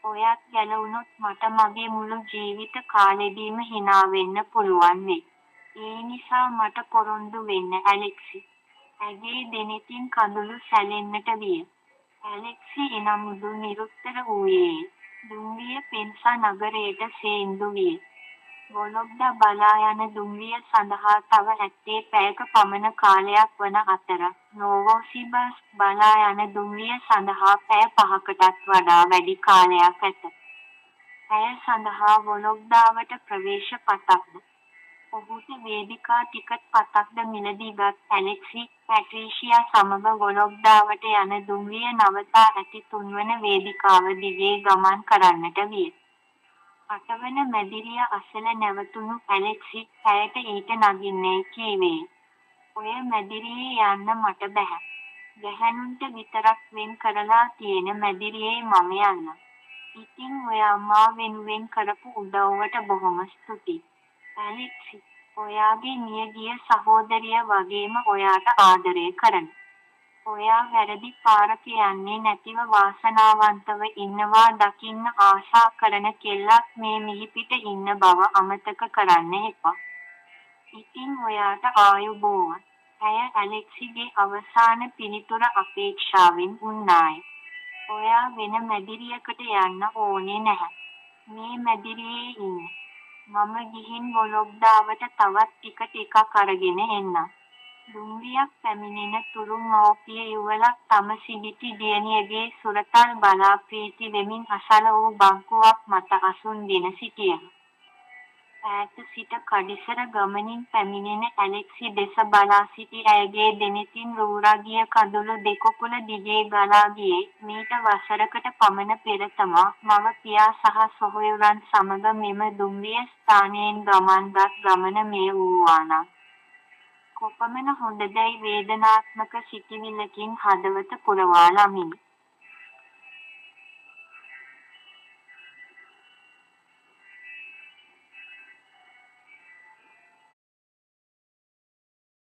ඔයත් ගැලවුණොත් මට මගේ මුළු ජීවිත කාලෙදීම hina වෙන්න පුළුවන් වෙයි. ඒ නිසා මට පොරොන්දු වෙන්න ඇලෙක්සි. ඇගේ දෙනෙතින් කඳුළු සැලෙන්නට විය. ඇලෙක්සි එනමුදු නිරුත්තර වූයේ. දුම්රිය පෙන්සා නගරයට සේන්දු විය. ගොලොක්දා බලා යන දුම්රිය සඳහා තව ඇත්තේ පැයක පමණ කාලයක් වන අතර නෝවොසිබර්ස්ක් බලා යන දුම්රිය සඳහා පැය 5කටත් වඩා වැඩි කාලයක් ඇත. ඇය සඳහා වොලොග්ඩාවට ප්‍රවේශ පතක්ද ඔහුට වේදිකා ටිකට් පතක්ද මිලදීගත් ඇලෙක්සි පැට්‍රීෂියා සමග වොලොග්ඩාවට යන දුම්රිය නවතා ඇති තුන්වන වේදිකාව දිගේ ගමන් කරන්නට විය. අටවන මැදිරිය අසල නැවතුණු ඇලෙක්සි ඇයට ඊට නගින්නේ කීවේ. ඔය මැදිරියේ යන්න මට බැහැ. ගැහැණුන්ට විතරක් වෙන් කරලා තියෙන මැදිරියේ මම යන්න. ඉතින් ඔයා මා වෙනුවෙන් කරපු උදව්වට බොහොම ස්තුතියි. ඇලෙක්සි, ඔයාගේ මියගිය සහෝදරිය වගේම ඔයාට ආදරය කරන. ඔයා වැරදි පාරක යන්නේ නැතිව වාසනාවන්තව ඉන්නවා දකින්න ආශා කරන කෙල්ලක් මේ මිහිපිට ඉන්න බව අමතක කරන්න එපා. ඉතින් ඔයාට ආයුබෝවන්. ඇය ඇලෙක්සිගේ අවසාන පිළිතුර අපේක්ෂාවෙන් උන්නාය. ඔයා වෙන මැදිරියකට යන්න ඕනේ නැහැ. මේ මැදිරියේ ඉන්න. මම ගිහින් වොලොග්ඩාවට තවත් ටිකට් එකක් අරගෙන එන්නම්. දුම්රියක් පැමිණෙන තුරු මව්පිය යුවලක් තම සිඟිති දියණියගේ සුරතල් බලා ප්‍රීති වෙමින් අසල වූ බංකුවක් මත අසුන්ගෙන සිටියහ. ඈත සිට කඩිසර ගමනින් පැමිණෙන ඇලෙක්සි දෙස බලා සිටි ඇයගේ දෙනෙතින් රූරා ගිය කඳුළු දෙකොපුළ දිගේ ගලා ගියේ මීට වසරකට පමණ පෙර තමා මව පියා සහ සොහොයුරන් සමග මෙම දුම්රිය ස්ථානයෙන් ගමන්ගත් ගමන මෙය වූවානම් කොපමණ හොඳදැයි වේදනාත්මක සිතිවිල්ලකින් හදවත පුරවා ළමිනි.